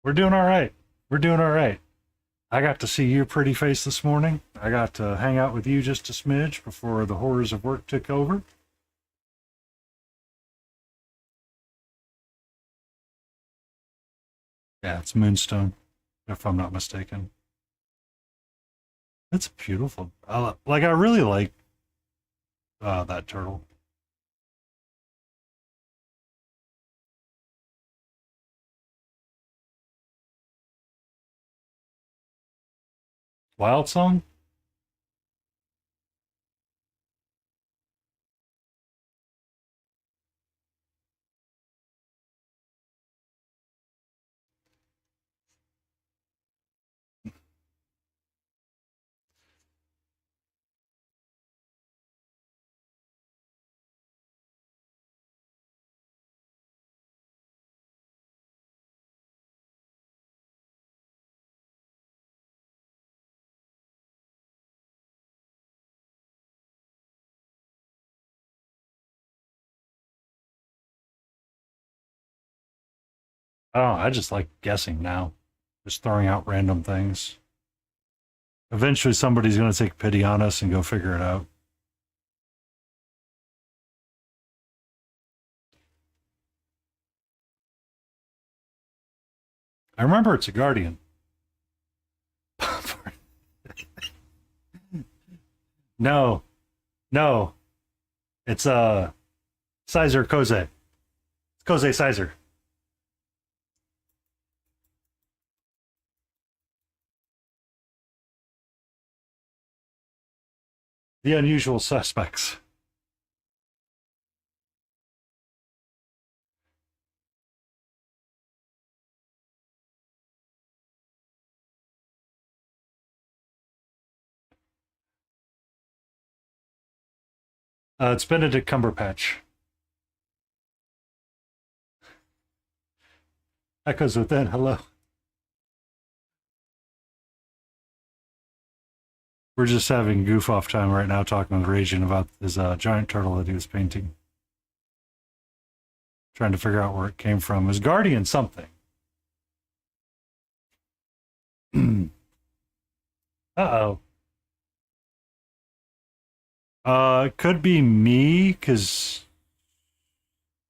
We're doing all right. We're doing all right. I got to see your pretty face this morning. I got to hang out with you just a smidge before the horrors of work took over. Yeah, it's Moonstone, if I'm not mistaken. It's beautiful. I really like that turtle. Wild Song? Oh, I just like guessing now. Just throwing out random things. Eventually somebody's going to take pity on us and go figure it out. I remember it's a guardian. No, no, it's Sizer Koze. It's Koze Sizer. The unusual suspects. It's Benedict Cumberpatch. Echoes within. Hello. We're just having goof off time right now, talking with Raging about his giant turtle that he was painting. Trying to figure out where it came from. His guardian something. Uh-oh. It could be me, because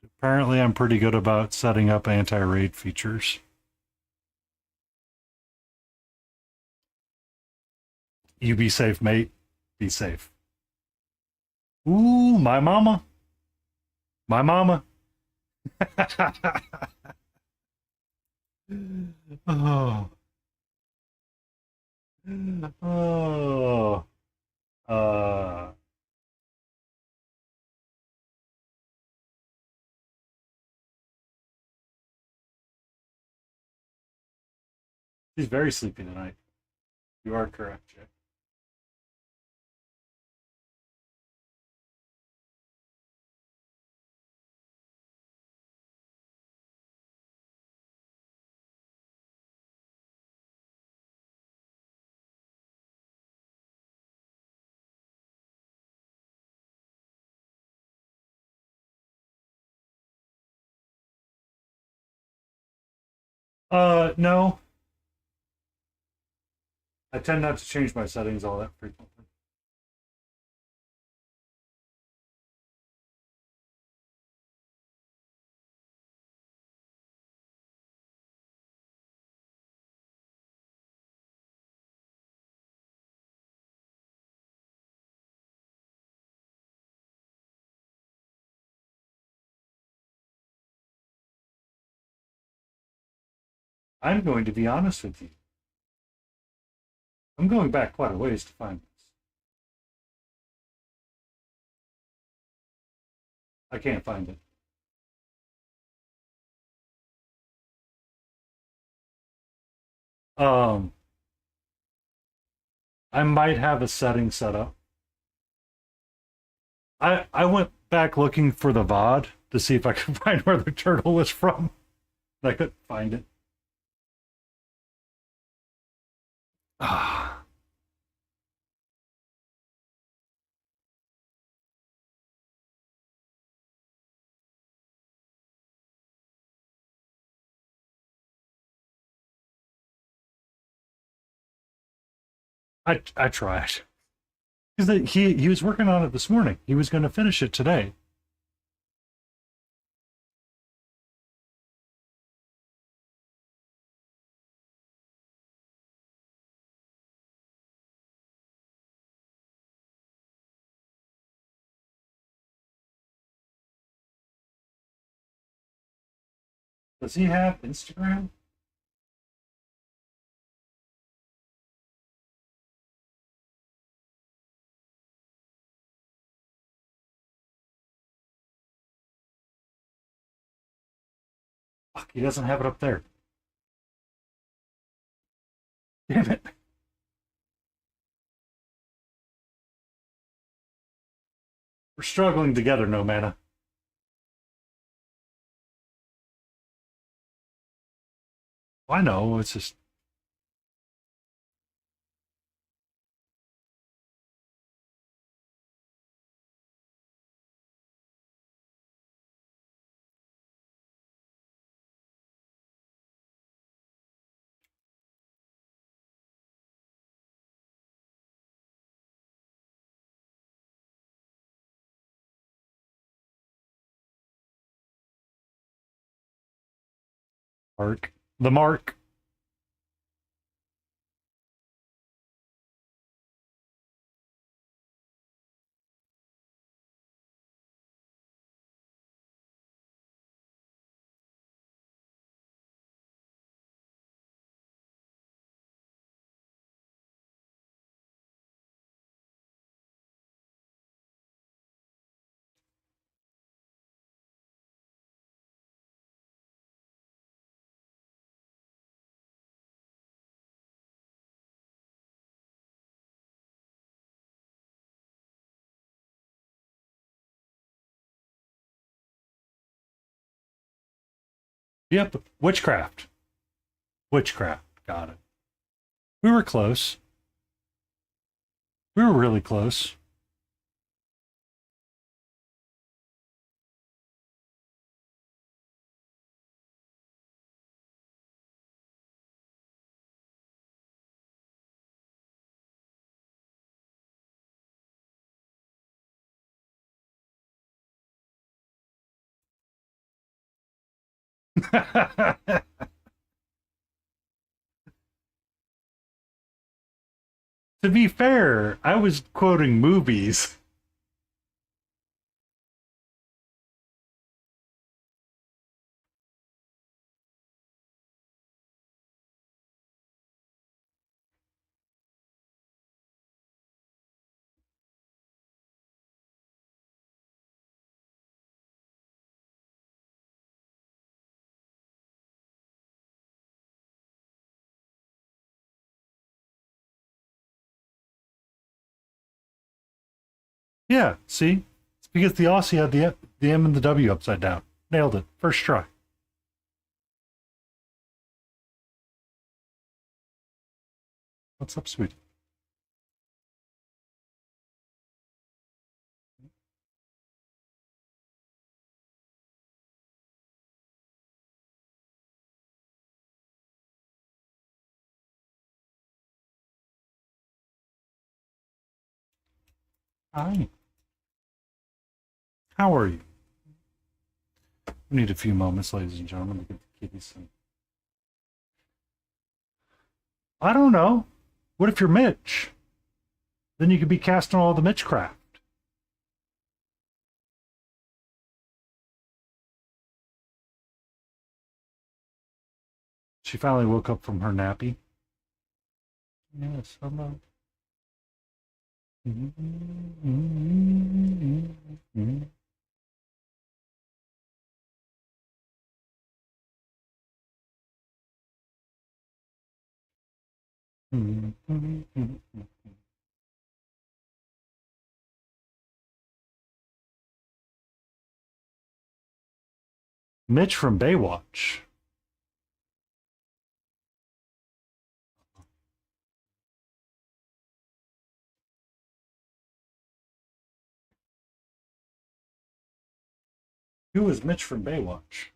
apparently I'm pretty good about setting up anti-raid features. You be safe, mate. Be safe. Ooh, my mama. My mama. Oh. Oh. Uh. She's very sleepy tonight. You are correct, Jay. No. I tend not to change my settings all that frequently. I'm going to be honest with you. I'm going back quite a ways to find this. I can't find it. Um, I might have a setting set up. I went back looking for the VOD to see if I could find where the turtle was from. I couldn't find it. Ah, I tried because he was working on it this morning. He was going to finish it today. Does he have Instagram? Fuck, he doesn't have it up there. Damn it. We're struggling together, no mana. I know, it's just Mark. The mark. Yep. Witchcraft. Witchcraft. Got it. We were close. We were really close. To be fair, I was quoting movies. Yeah, see? It's because the Aussie had the M and the W upside down. Nailed it. First try. What's up, sweetie? Hi. How are you? We need a few moments, ladies and gentlemen, to get the kitties some. I don't know. What if you're Mitch? Then you could be casting all the Mitchcraft. She finally woke up from her nappy. Yes, hello. Mitch from Baywatch. Who is Mitch from Baywatch?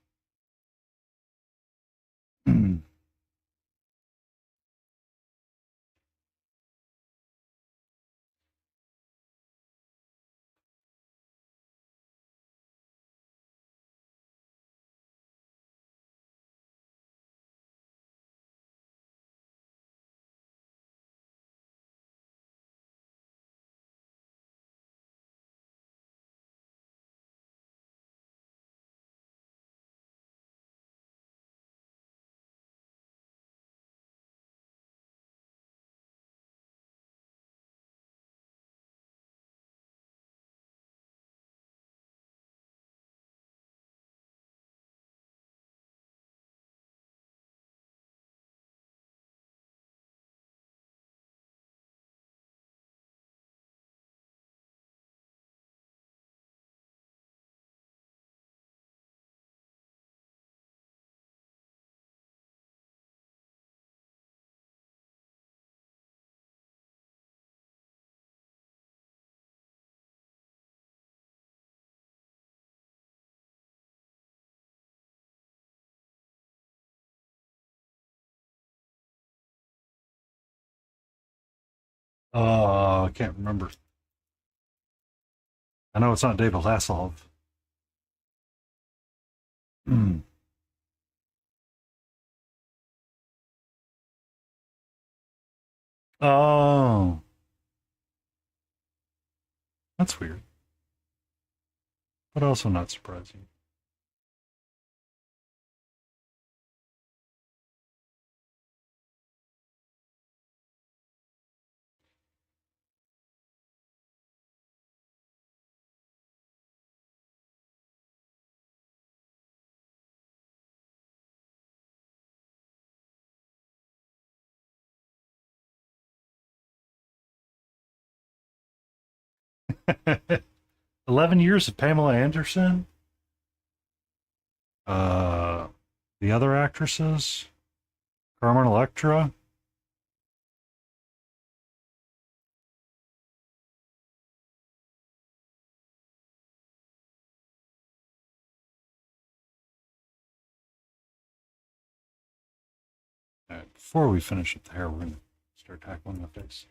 I can't remember. I know it's not David Hasselhoff. Oh, that's weird, but also not surprising. 11 years of Pamela Anderson. Uh, the other actresses, Carmen Electra. All right, before we finish with the hair, we're gonna start tackling the face.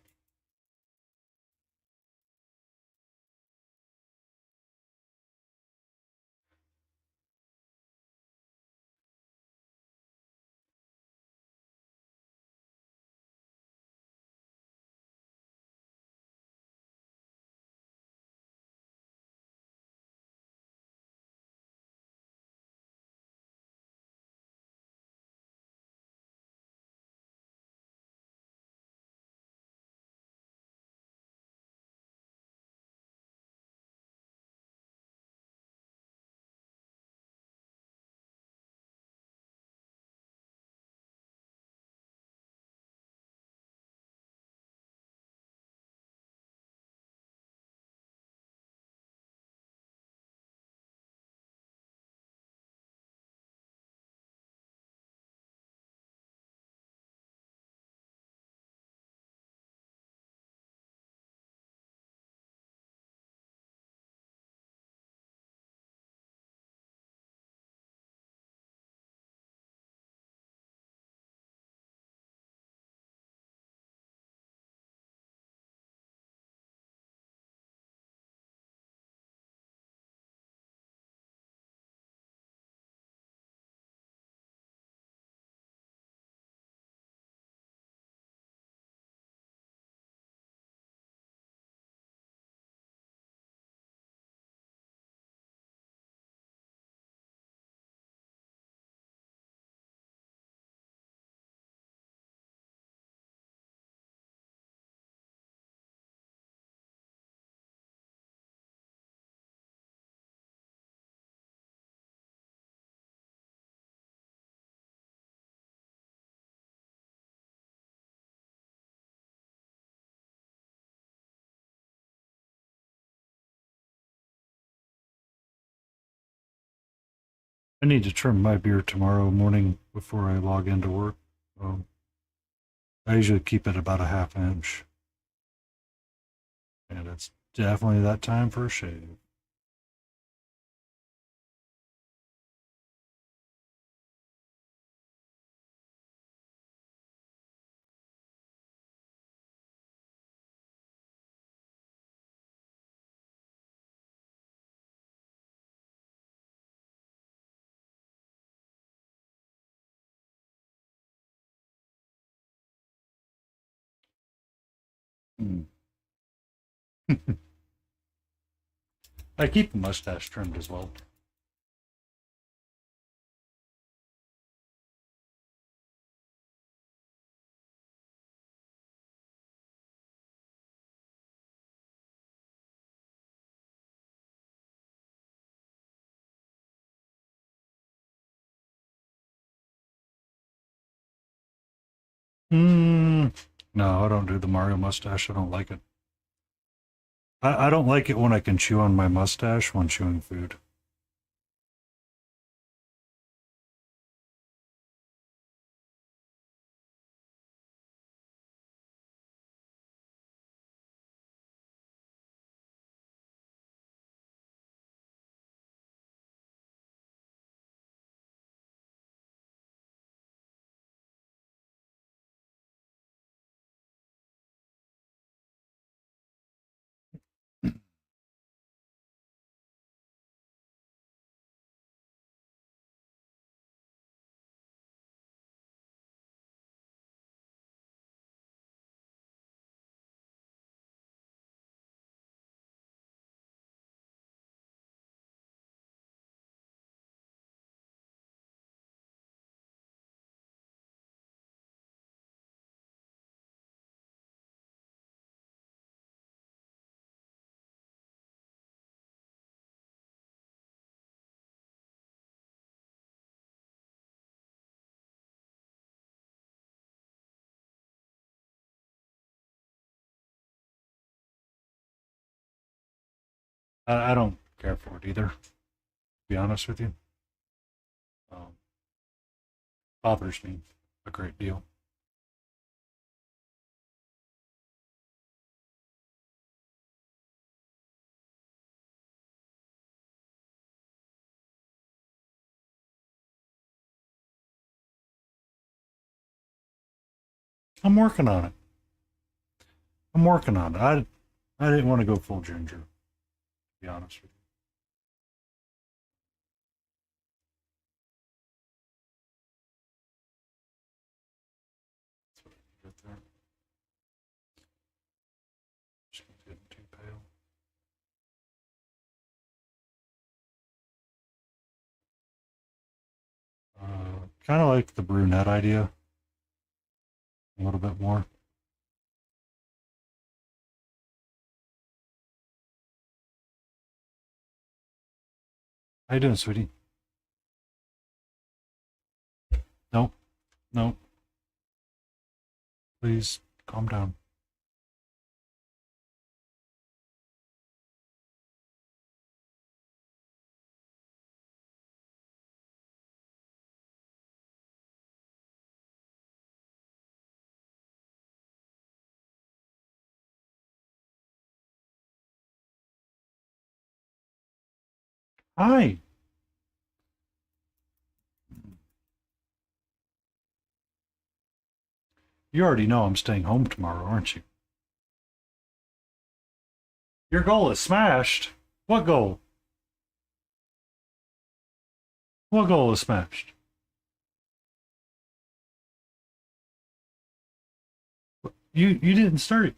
I need to trim my beard tomorrow morning before I log into work. I usually keep it about a half inch, and it's definitely that time for a shave. Mm. I keep the mustache trimmed as well. Mm, no, I don't do the Mario mustache. I don't like it. I don't like it when I can chew on my mustache when chewing food. I don't care for it either, to be honest with you. Bothers me a great deal. I'm working on it. I'm working on it. I didn't want to go full ginger, to be honest with you. That's what I get there. Just getting too pale. Kind of like the brunette idea. A little bit more. How you doing, sweetie? Nope. Nope. Please calm down. Hi. You already know I'm staying home tomorrow, aren't you? Your goal is smashed. What goal? What goal is smashed? You didn't start.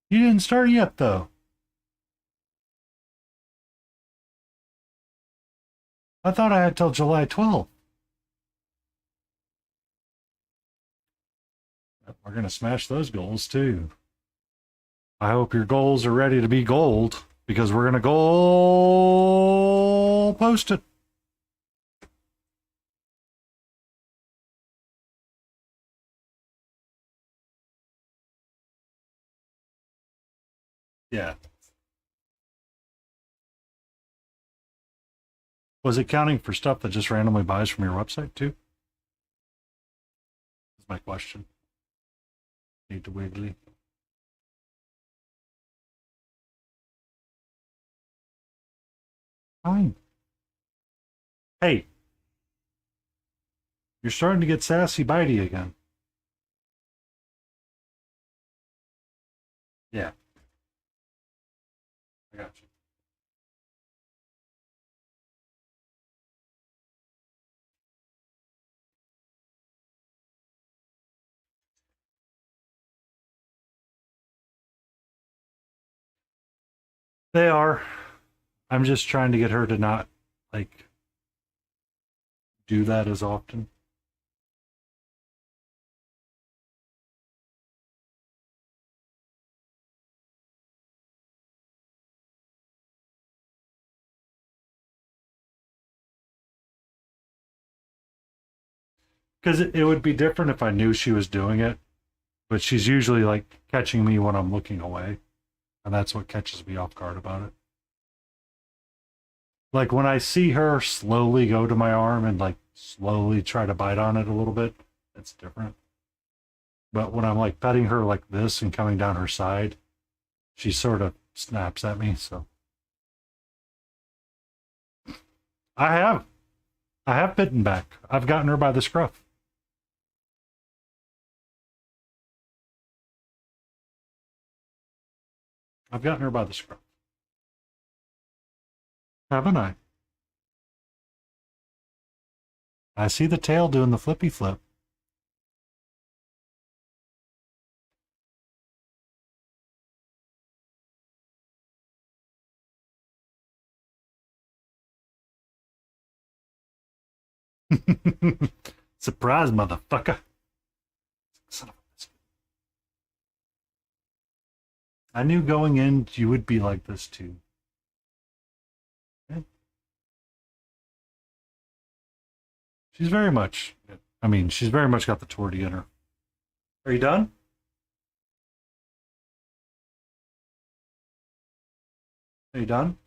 You didn't start yet, though. I thought I had till July 12th. We're gonna smash those goals too. I hope your goals are ready to be gold because we're gonna goal post it. Yeah. Was it counting for stuff that just randomly buys from your website too? That's my question. Need to wiggly. Fine. Hey. You're starting to get sassy bitey again. Yeah. I got you. They are. I'm just trying to get her to not, like, do that as often. Because it would be different if I knew she was doing it, but she's usually, like, catching me when I'm looking away. And that's what catches me off guard about it. Like, when I see her slowly go to my arm and, like, slowly try to bite on it a little bit, it's different. But when I'm, like, petting her like this and coming down her side, she sort of snaps at me, so. I have. I have bitten back. I've gotten her by the scruff. I've gotten her by the scruff. Haven't I? I see the tail doing the flippy flip. Surprise, motherfucker. Son of a biscuit. I knew going in you would be like this too. Yeah. She's very much, I mean, she's very much got the tortie in her. Are you done? Are you done?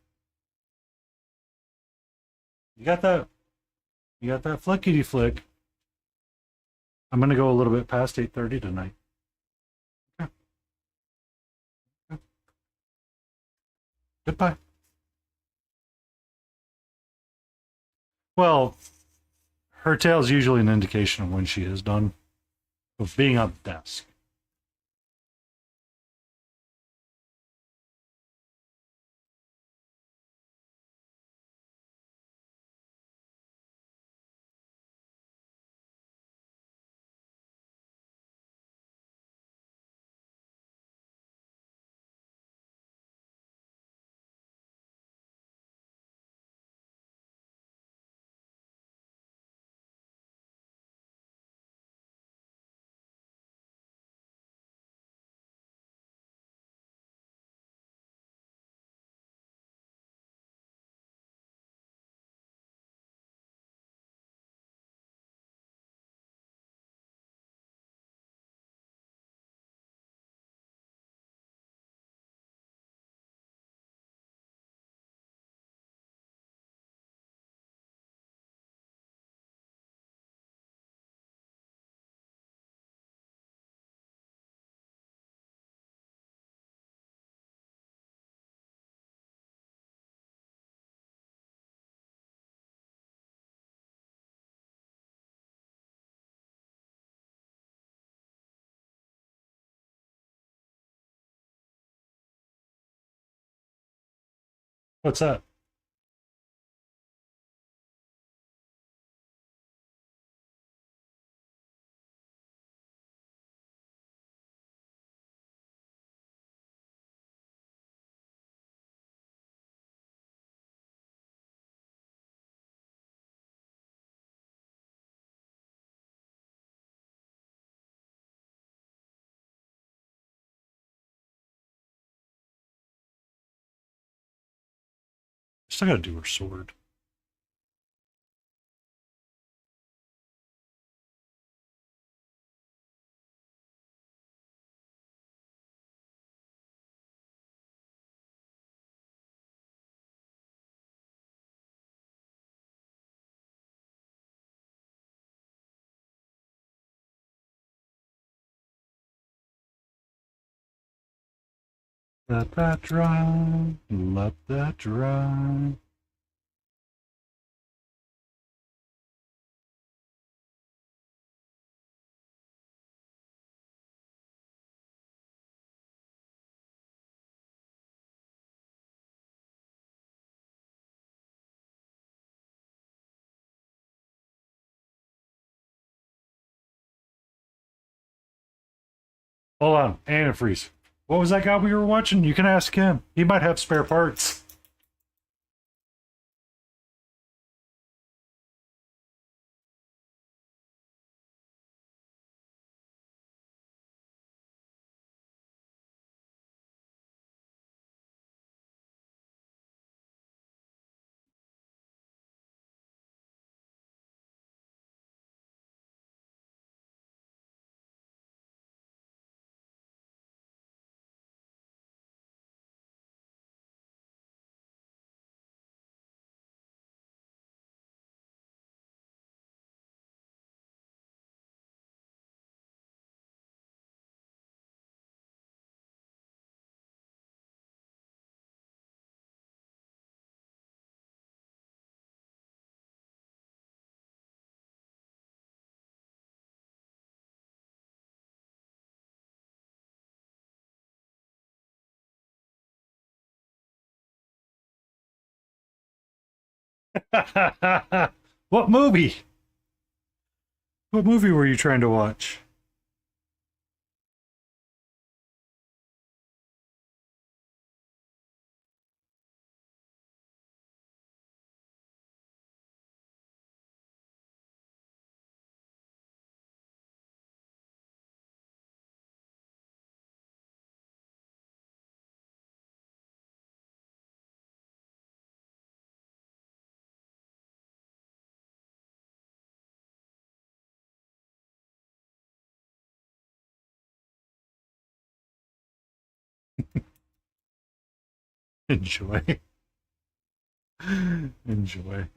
You got that? You got that flickety flick. I'm gonna go a little bit past 8:30 tonight. Okay. Okay. Goodbye. Well, her tail's usually an indication of when she is done of being on the desk. What's that? Still gotta do her sword. Let that dry. Let that dry. Hold on, antifreeze. What was that guy we were watching? You can ask him. He might have spare parts. What movie? What movie were you trying to watch? Enjoy. Enjoy.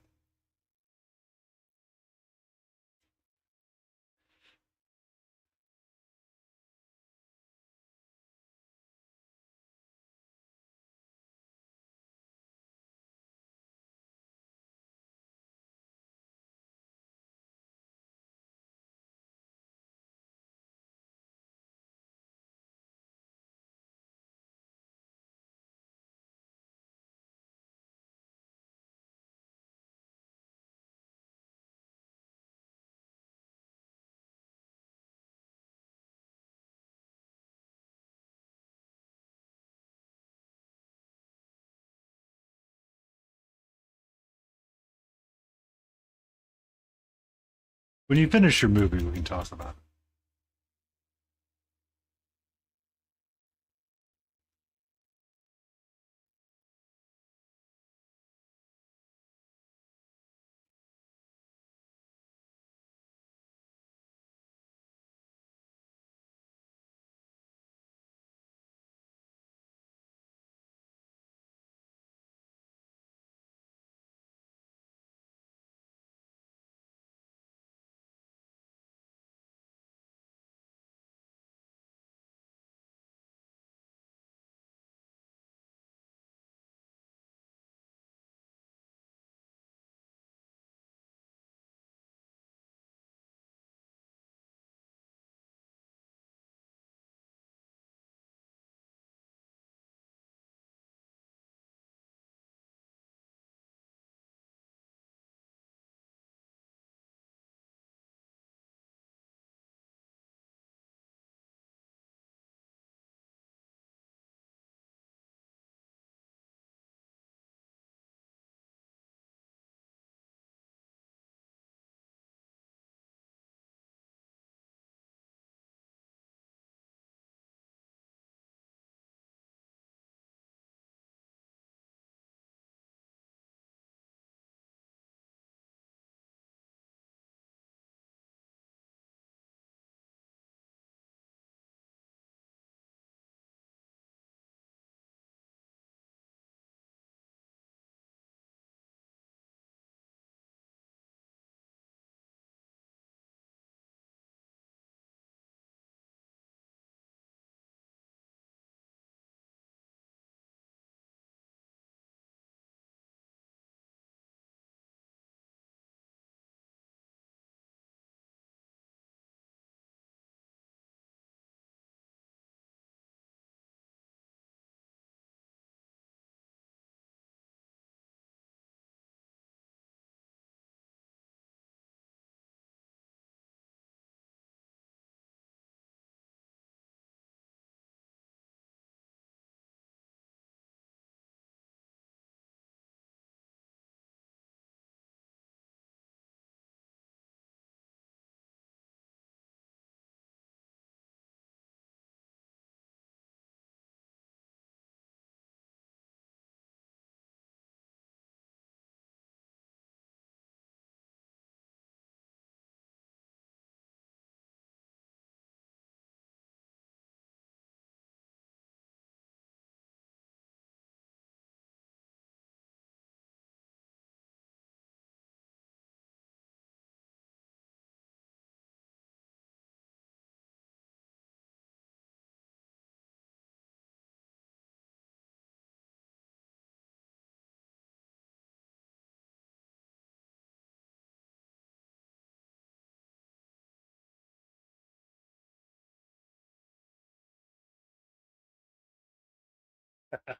When you finish your movie, we can talk about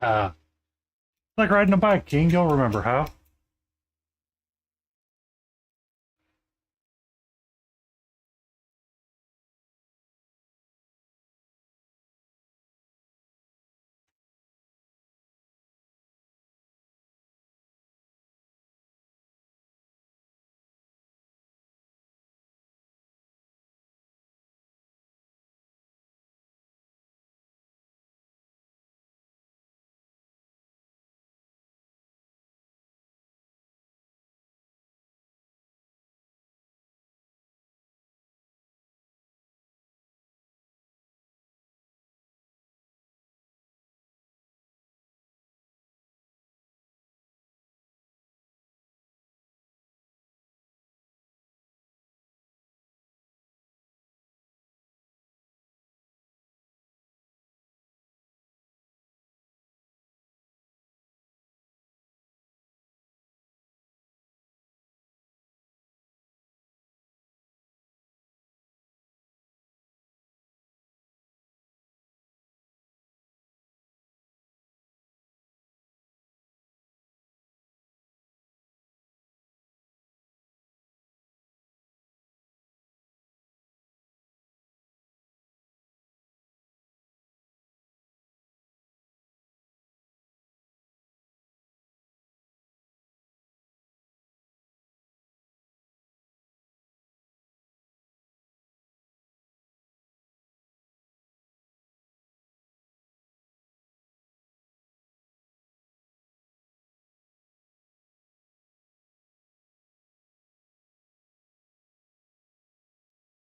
it. Like riding a bike, King. You'll remember how.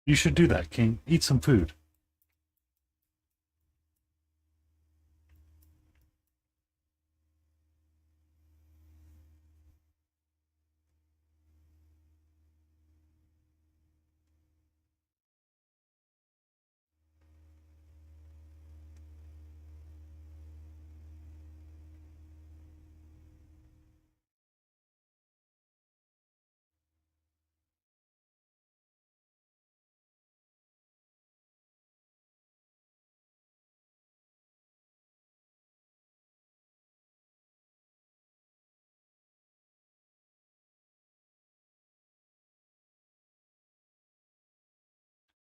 You should do that, King. Eat some food.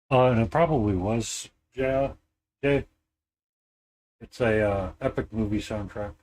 And it probably was, yeah. Yeah. It's a epic movie soundtrack.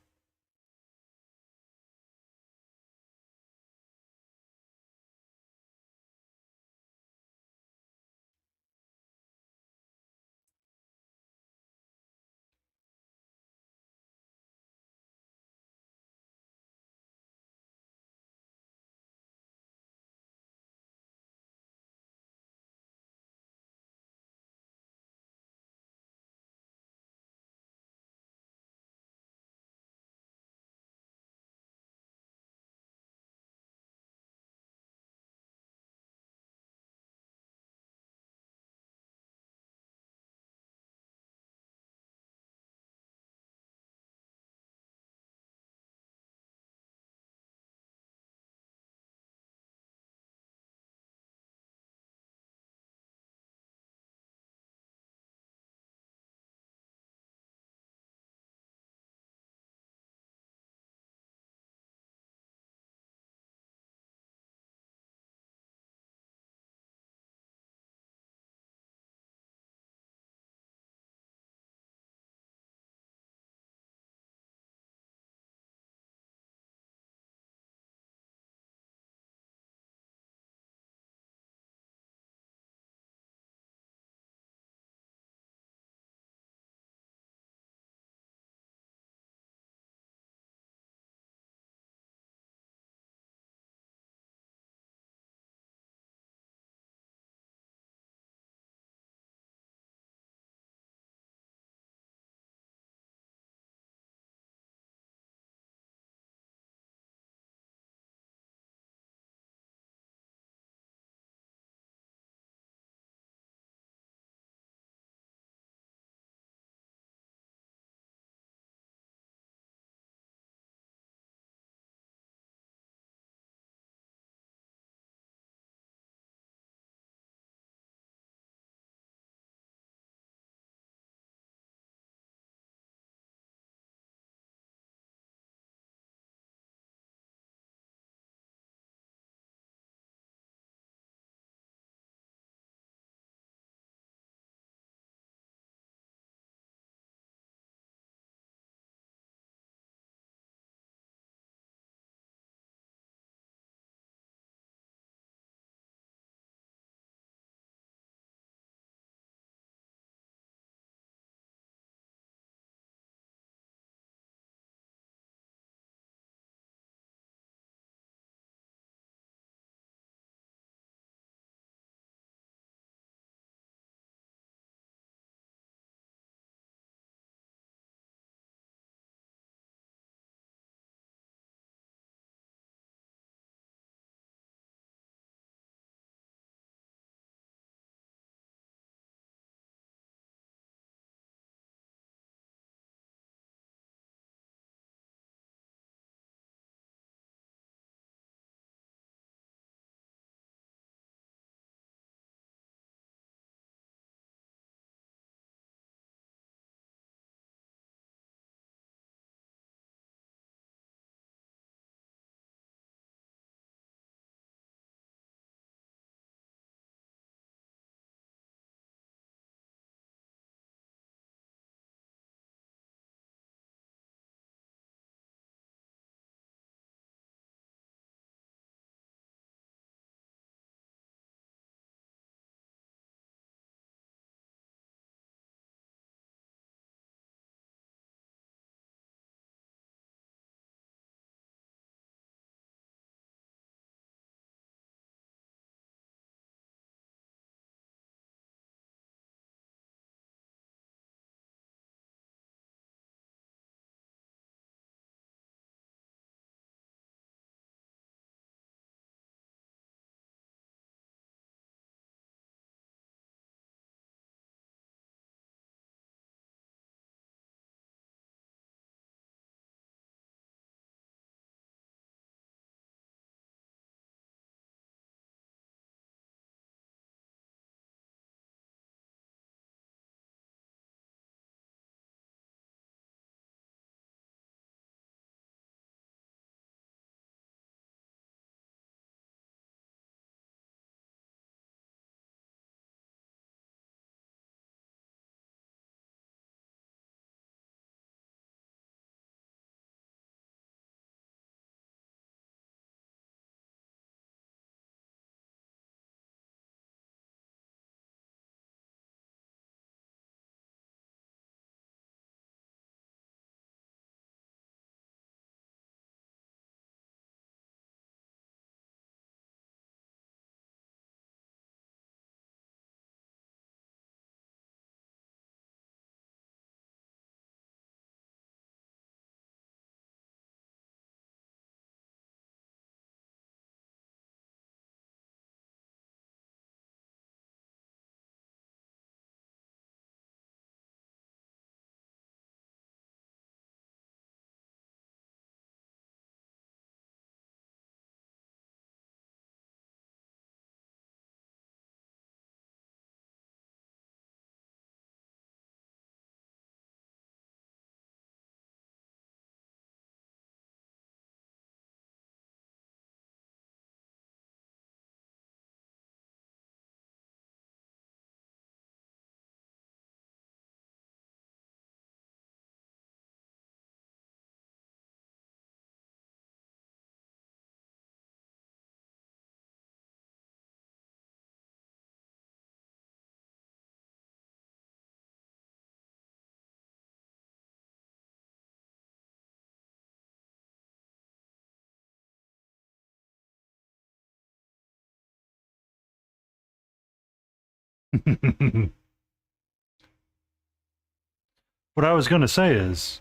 What I was going to say is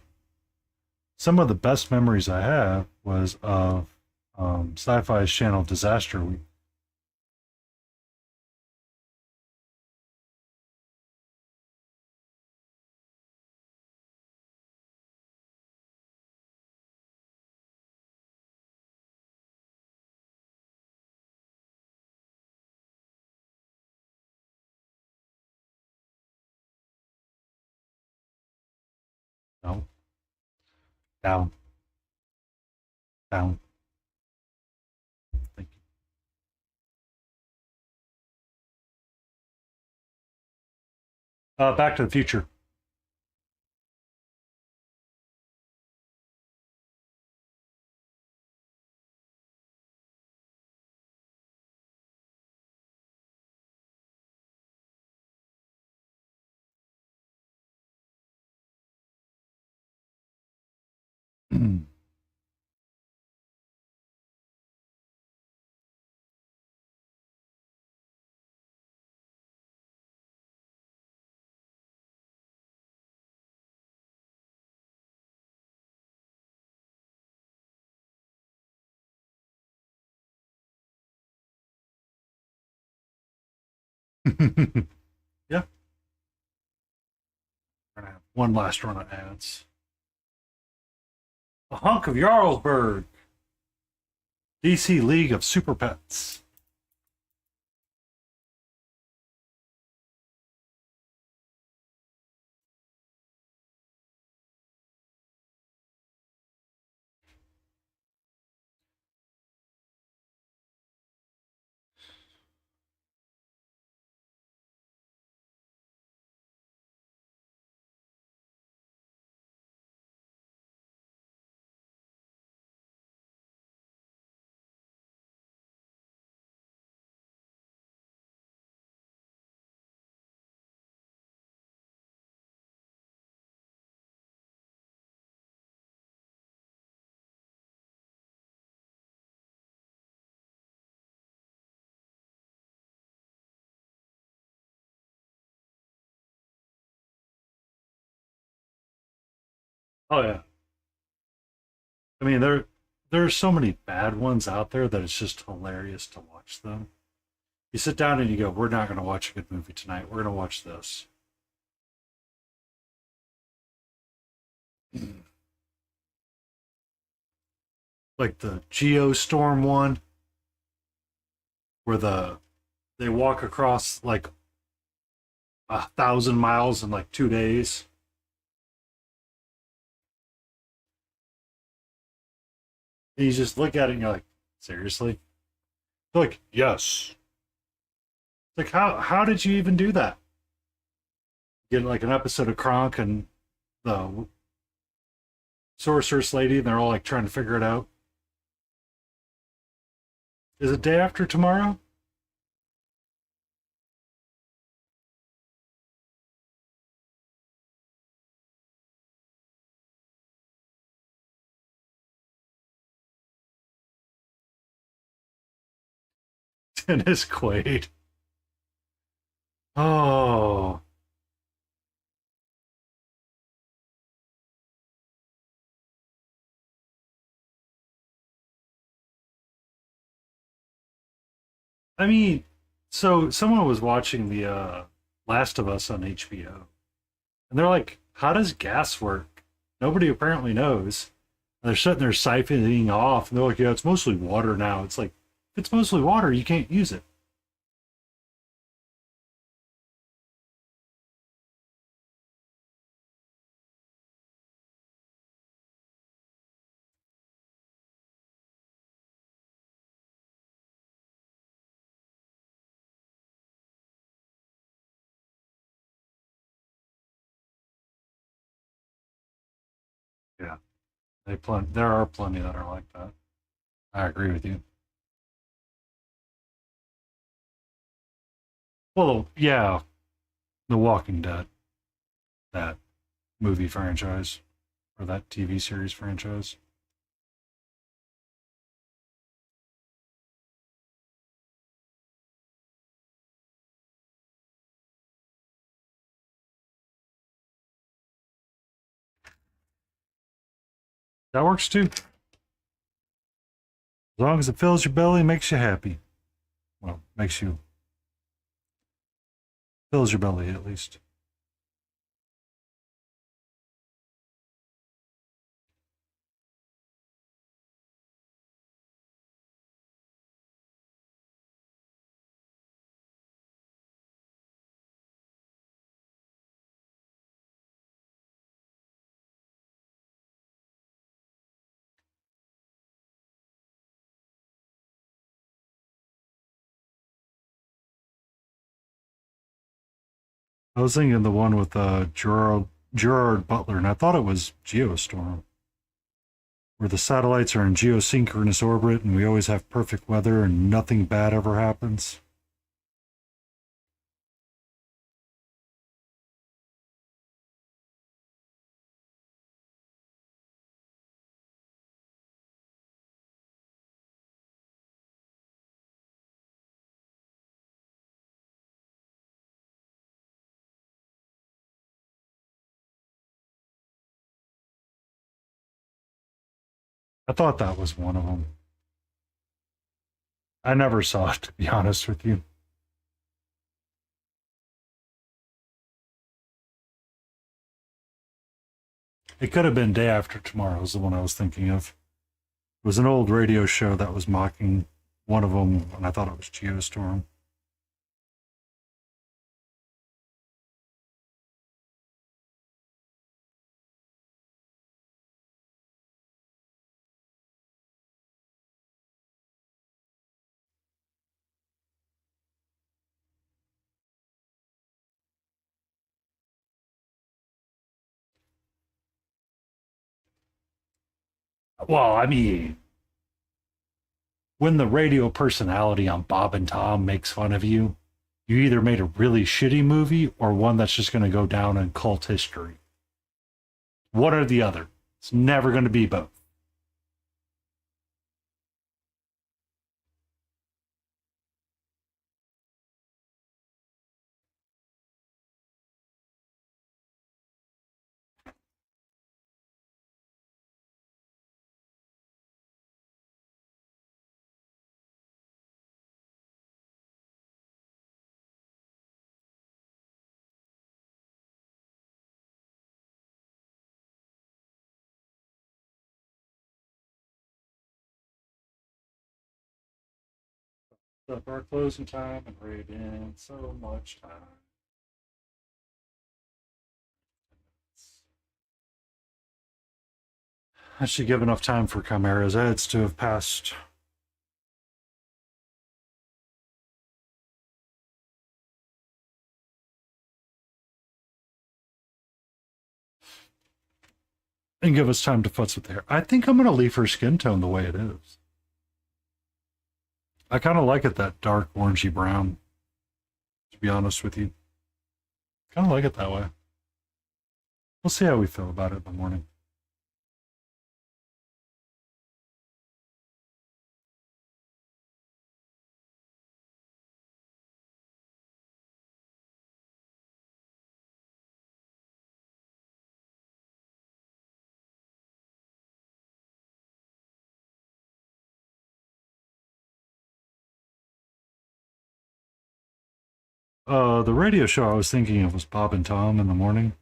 some of the best memories I have was of Sci-Fi's channel Disaster Week. No, down, down. Thank you. Back to the Future. Yeah, we're gonna have one last run of ads. A hunk of Jarlsberg, DC League of Super Pets. Oh yeah. I mean, there's so many bad ones out there that it's just hilarious to watch them. You sit down and you go, "We're not going to watch a good movie tonight. We're going to watch this." Like the Geostorm one, where they walk across like 1,000 miles in like 2 days. And you just look at it and you're like, seriously? They're like, yes. Like how did you even do that? Get like an episode of Kronk and the sorceress lady, and they're all like trying to figure it out. Is it day after tomorrow? Dennis Quaid. Oh, I mean, so someone was watching the Last of Us on HBO, and they're like, "How does gas work?" Nobody apparently knows. And they're sitting there siphoning off, and they're like, "Yeah, it's mostly water now." It's like, if it's mostly water, you can't use it. Yeah, there are plenty that are like that. I agree with you. Well, yeah, The Walking Dead, that movie franchise or that TV series franchise. That works too. As long as it fills your belly, makes you happy. Well, fills your belly at least. I was thinking the one with Gerard Butler, and I thought it was Geostorm, where the satellites are in geosynchronous orbit and we always have perfect weather and nothing bad ever happens. I thought that was one of them. I never saw it, to be honest with you. It could have been Day After Tomorrow, is the one I was thinking of. It was an old radio show that was mocking one of them, and I thought it was Geostorm. Well, I mean, when the radio personality on Bob and Tom makes fun of you, you either made a really shitty movie or one that's just going to go down in cult history. One or the other. It's never going to be both. Up our closing time and read in so much time. I should give enough time for Chimera's ads to have passed. And give us time to futz with hair. I think I'm going to leave her skin tone the way it is. I kind of like it that dark orangey brown, to be honest with you. Kind of like it that way. We'll see how we feel about it in the morning. The radio show I was thinking of was Bob and Tom in the morning.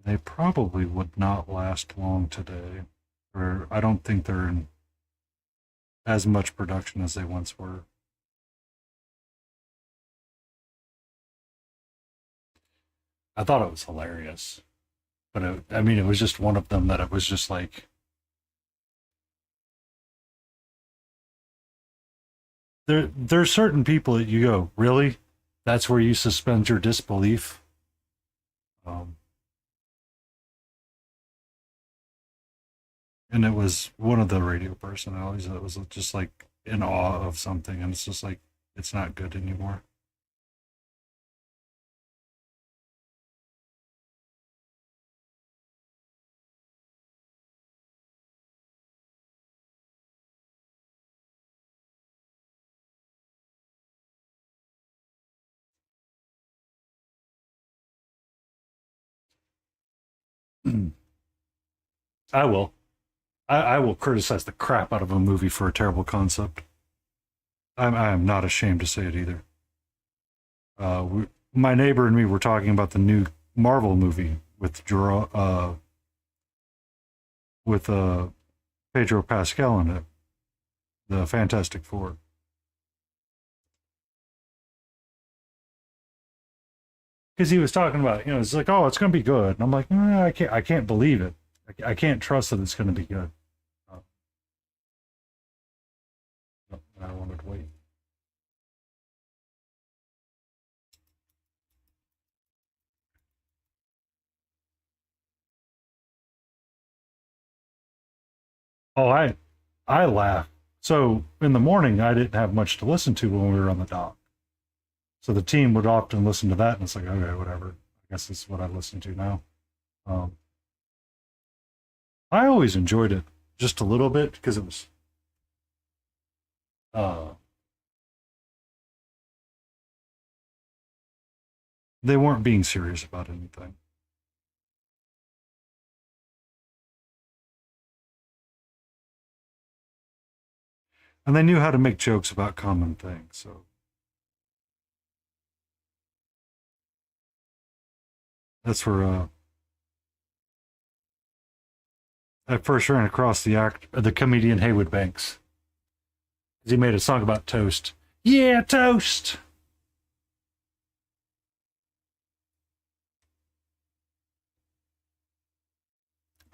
They probably would not last long today. Or I don't think they're in as much production as they once were. I thought it was hilarious. But it was just one of them that it was just like, there's certain people that you go, really? That's where you suspend your disbelief? Um, and it was one of the radio personalities that was just like in awe of something, and it's just like, it's not good anymore. I will. I will criticize the crap out of a movie for a terrible concept. I am not ashamed to say it either. My neighbor and me were talking about the new Marvel movie with Pedro Pascal in it, the Fantastic Four. Because he was talking about, it's like, oh, it's going to be good, and I'm like, I can't believe it. I can't trust that it's going to be good. Uh, I wanted to wait. Oh, I laugh. So in the morning, I didn't have much to listen to when we were on the dock. So the team would often listen to that, and it's like, okay, whatever. I guess this is what I listen to now. Um, I always enjoyed it just a little bit because it was, uh, they weren't being serious about anything. And they knew how to make jokes about common things. So that's where I first ran across the comedian Haywood Banks. He made a song about toast. Yeah, toast.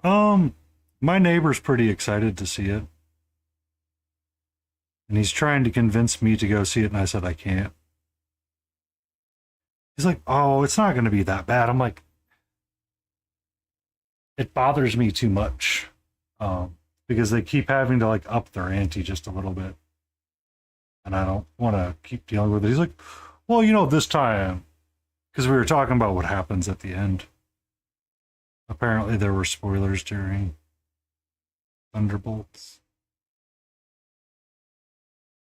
Um, my neighbor's pretty excited to see it, and he's trying to convince me to go see it, and I said I can't. He's like, "Oh, it's not going to be that bad." I'm like, it bothers me too much, because they keep having to like up their ante just a little bit, and I don't want to keep dealing with it. He's like, "Well, this time," because we were talking about what happens at the end. Apparently, there were spoilers during Thunderbolts,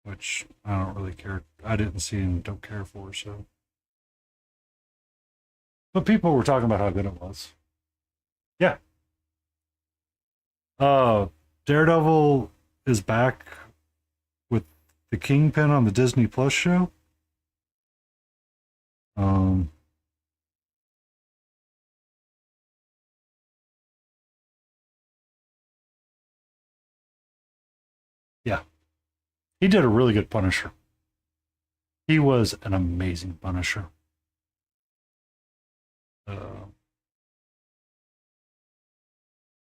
which I don't really care. I didn't see and don't care for, so. But people were talking about how good it was. Yeah. Uh, Daredevil is back with the Kingpin on the Disney Plus show. Um, yeah, he did a really good Punisher. He was an amazing Punisher. Uh,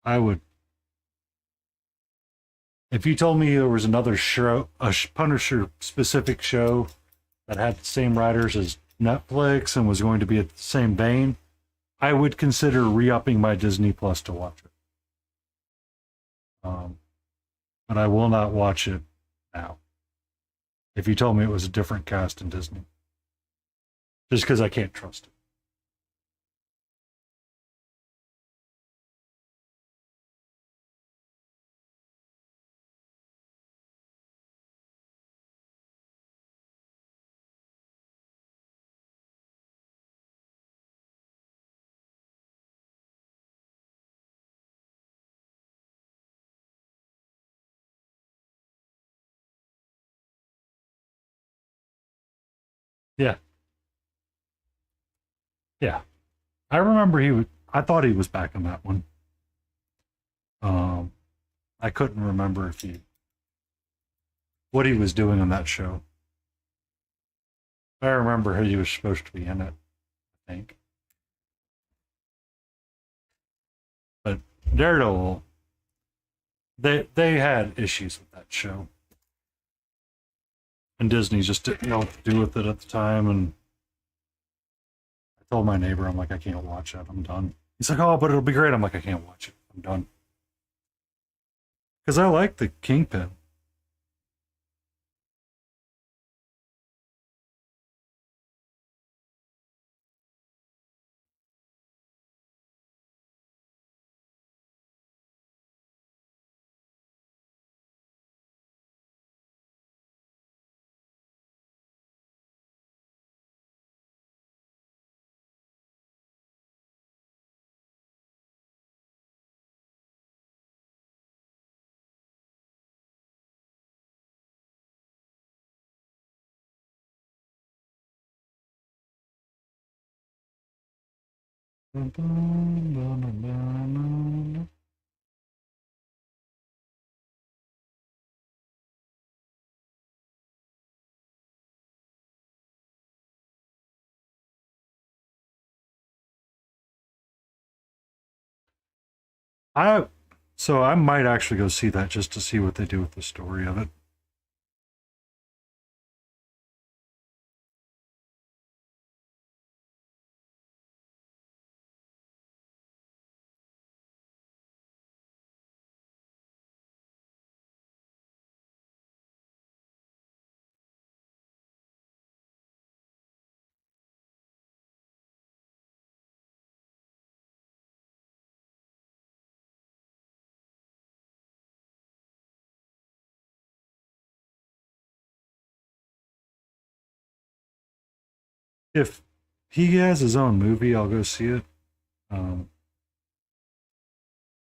I would, if you told me there was another show, Punisher specific show that had the same writers as Netflix and was going to be at the same vein, I would consider re-upping my Disney Plus to watch it. Um, but I will not watch it now. If you told me it was a different cast in Disney, just because I can't trust it. Yeah, yeah. I remember he was. I thought he was back in that one. Um, I couldn't remember if he what he was doing on that show. I remember he was supposed to be in it. I think, but Daredevil, they had issues with that show, and Disney just didn't know what to do with it at the time. And I told my neighbor, I'm like, I can't watch it. I'm done. He's like, oh, but it'll be great. I'm like, I can't watch it. I'm done. Because I like the Kingpin. I so I might actually go see that just to see what they do with the story of it. If he has his own movie, I'll go see it. Um,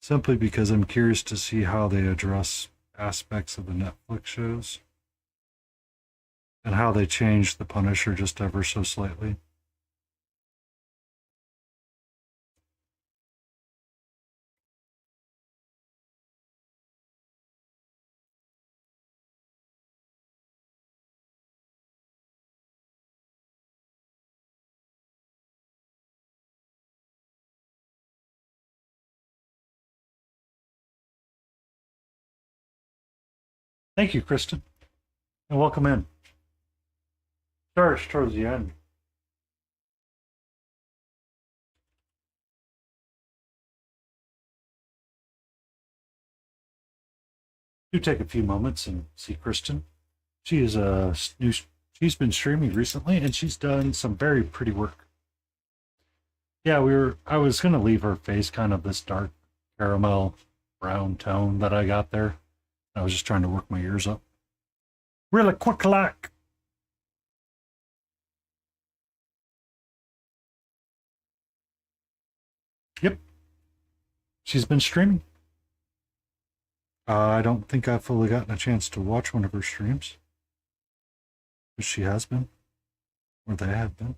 Simply because I'm curious to see how they address aspects of the Netflix shows and how they change the Punisher just ever so slightly. Thank you, Kristen, and welcome in. Starts towards the end. Do take a few moments and see Kristen. She is a new. She's been streaming recently, and she's done some very pretty work. Yeah, we were. I was gonna leave her face kind of this dark caramel brown tone that I got there. I was just trying to work my ears up really quick like. Yep, she's been streaming. I don't think I've fully gotten a chance to watch one of her streams, but she has been, or they have been.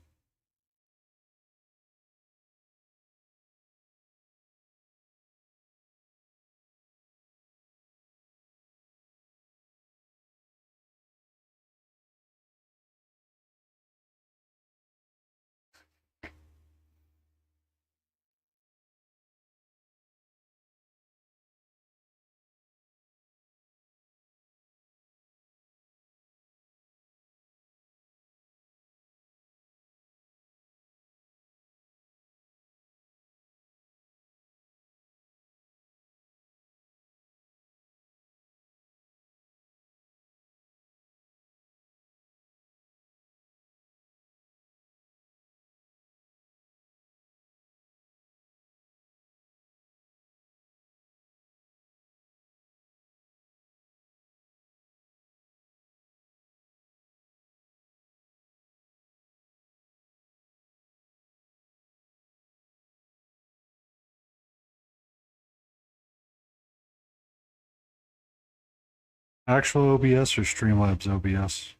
Actual OBS or Streamlabs OBS?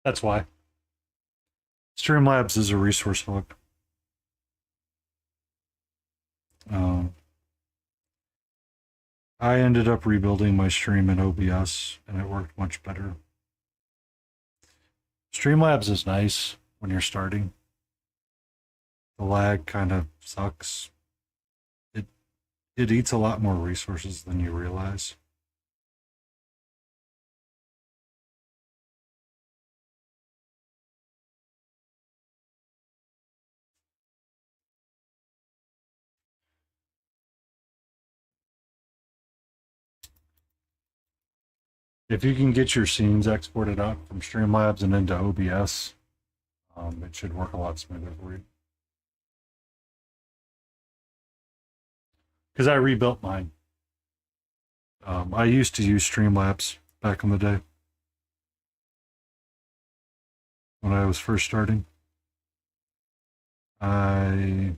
That's why. Streamlabs is a resource hub. Um, I ended up rebuilding my stream in OBS and it worked much better. Streamlabs is nice when you're starting. The lag kind of sucks. It eats a lot more resources than you realize. If you can get your scenes exported out from Streamlabs and into OBS, it should work a lot smoother for you. because I rebuilt mine. I used to use Streamlabs back in the day when I was first starting. I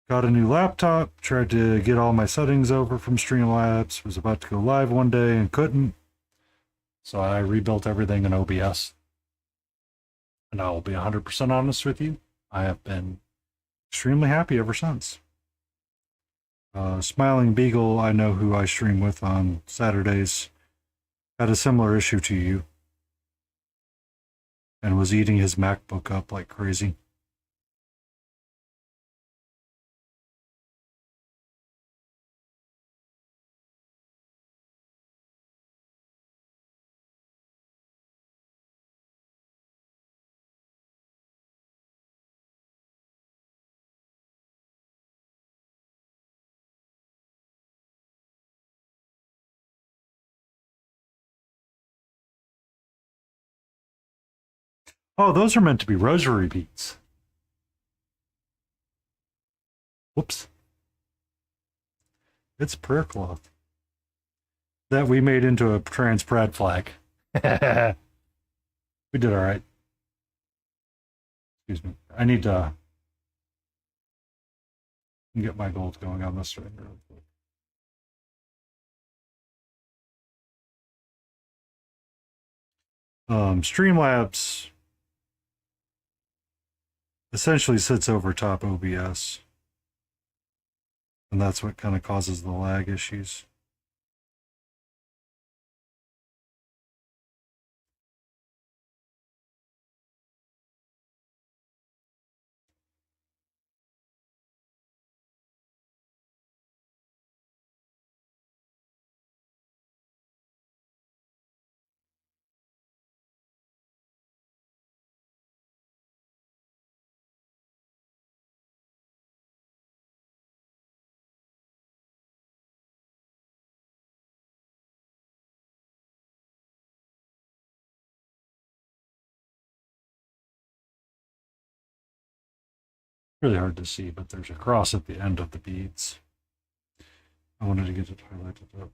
got a new laptop, tried to get all my settings over from Streamlabs, was about to go live one day and couldn't. So I rebuilt everything in OBS. And I will be 100% honest with you, I have been extremely happy ever since. Smiling Beagle, I know who I stream with on Saturdays, had a similar issue to you and was eating his MacBook up like crazy. Oh, those are meant to be rosary beads. Whoops. It's prayer cloth that we made into a trans pride flag. We did all right. Excuse me. I need to get my gold going on this right real quick. Streamlabs essentially sits over top OBS. And that's what kind of causes the lag issues. Really hard to see, but there's a cross at the end of the beads. I wanted to get it highlighted up.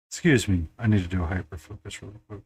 Excuse me, I need to do a hyperfocus really quick.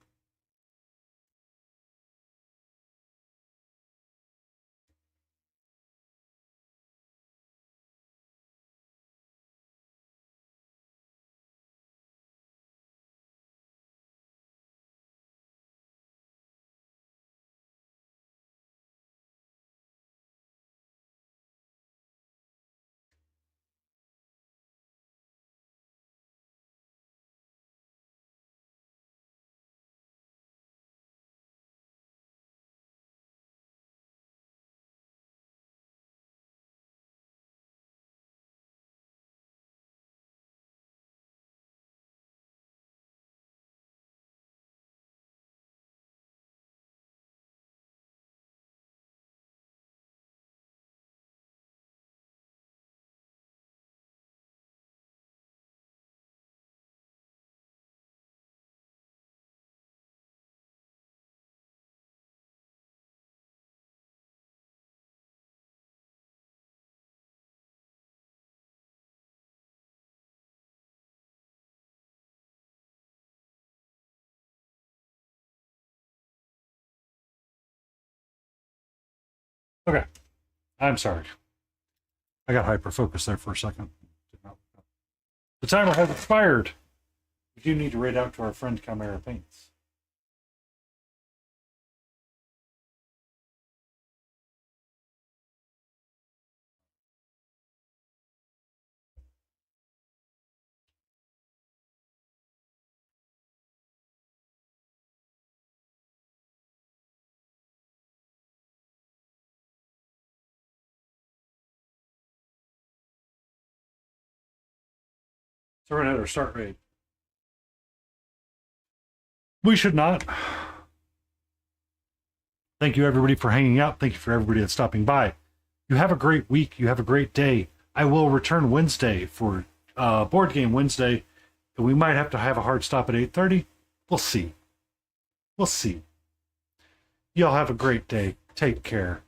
Okay, I'm sorry. I got hyperfocused there for a second. The timer has expired. We do need to read out to our friend Kimera Paints. So we're going to hit our start rate. We should not. Thank you, everybody, for hanging out. Thank you for everybody that's stopping by. You have a great week. You have a great day. I will return Wednesday for Board Game Wednesday. And we might have to have a hard stop at 8:30. We'll see. We'll see. Y'all have a great day. Take care.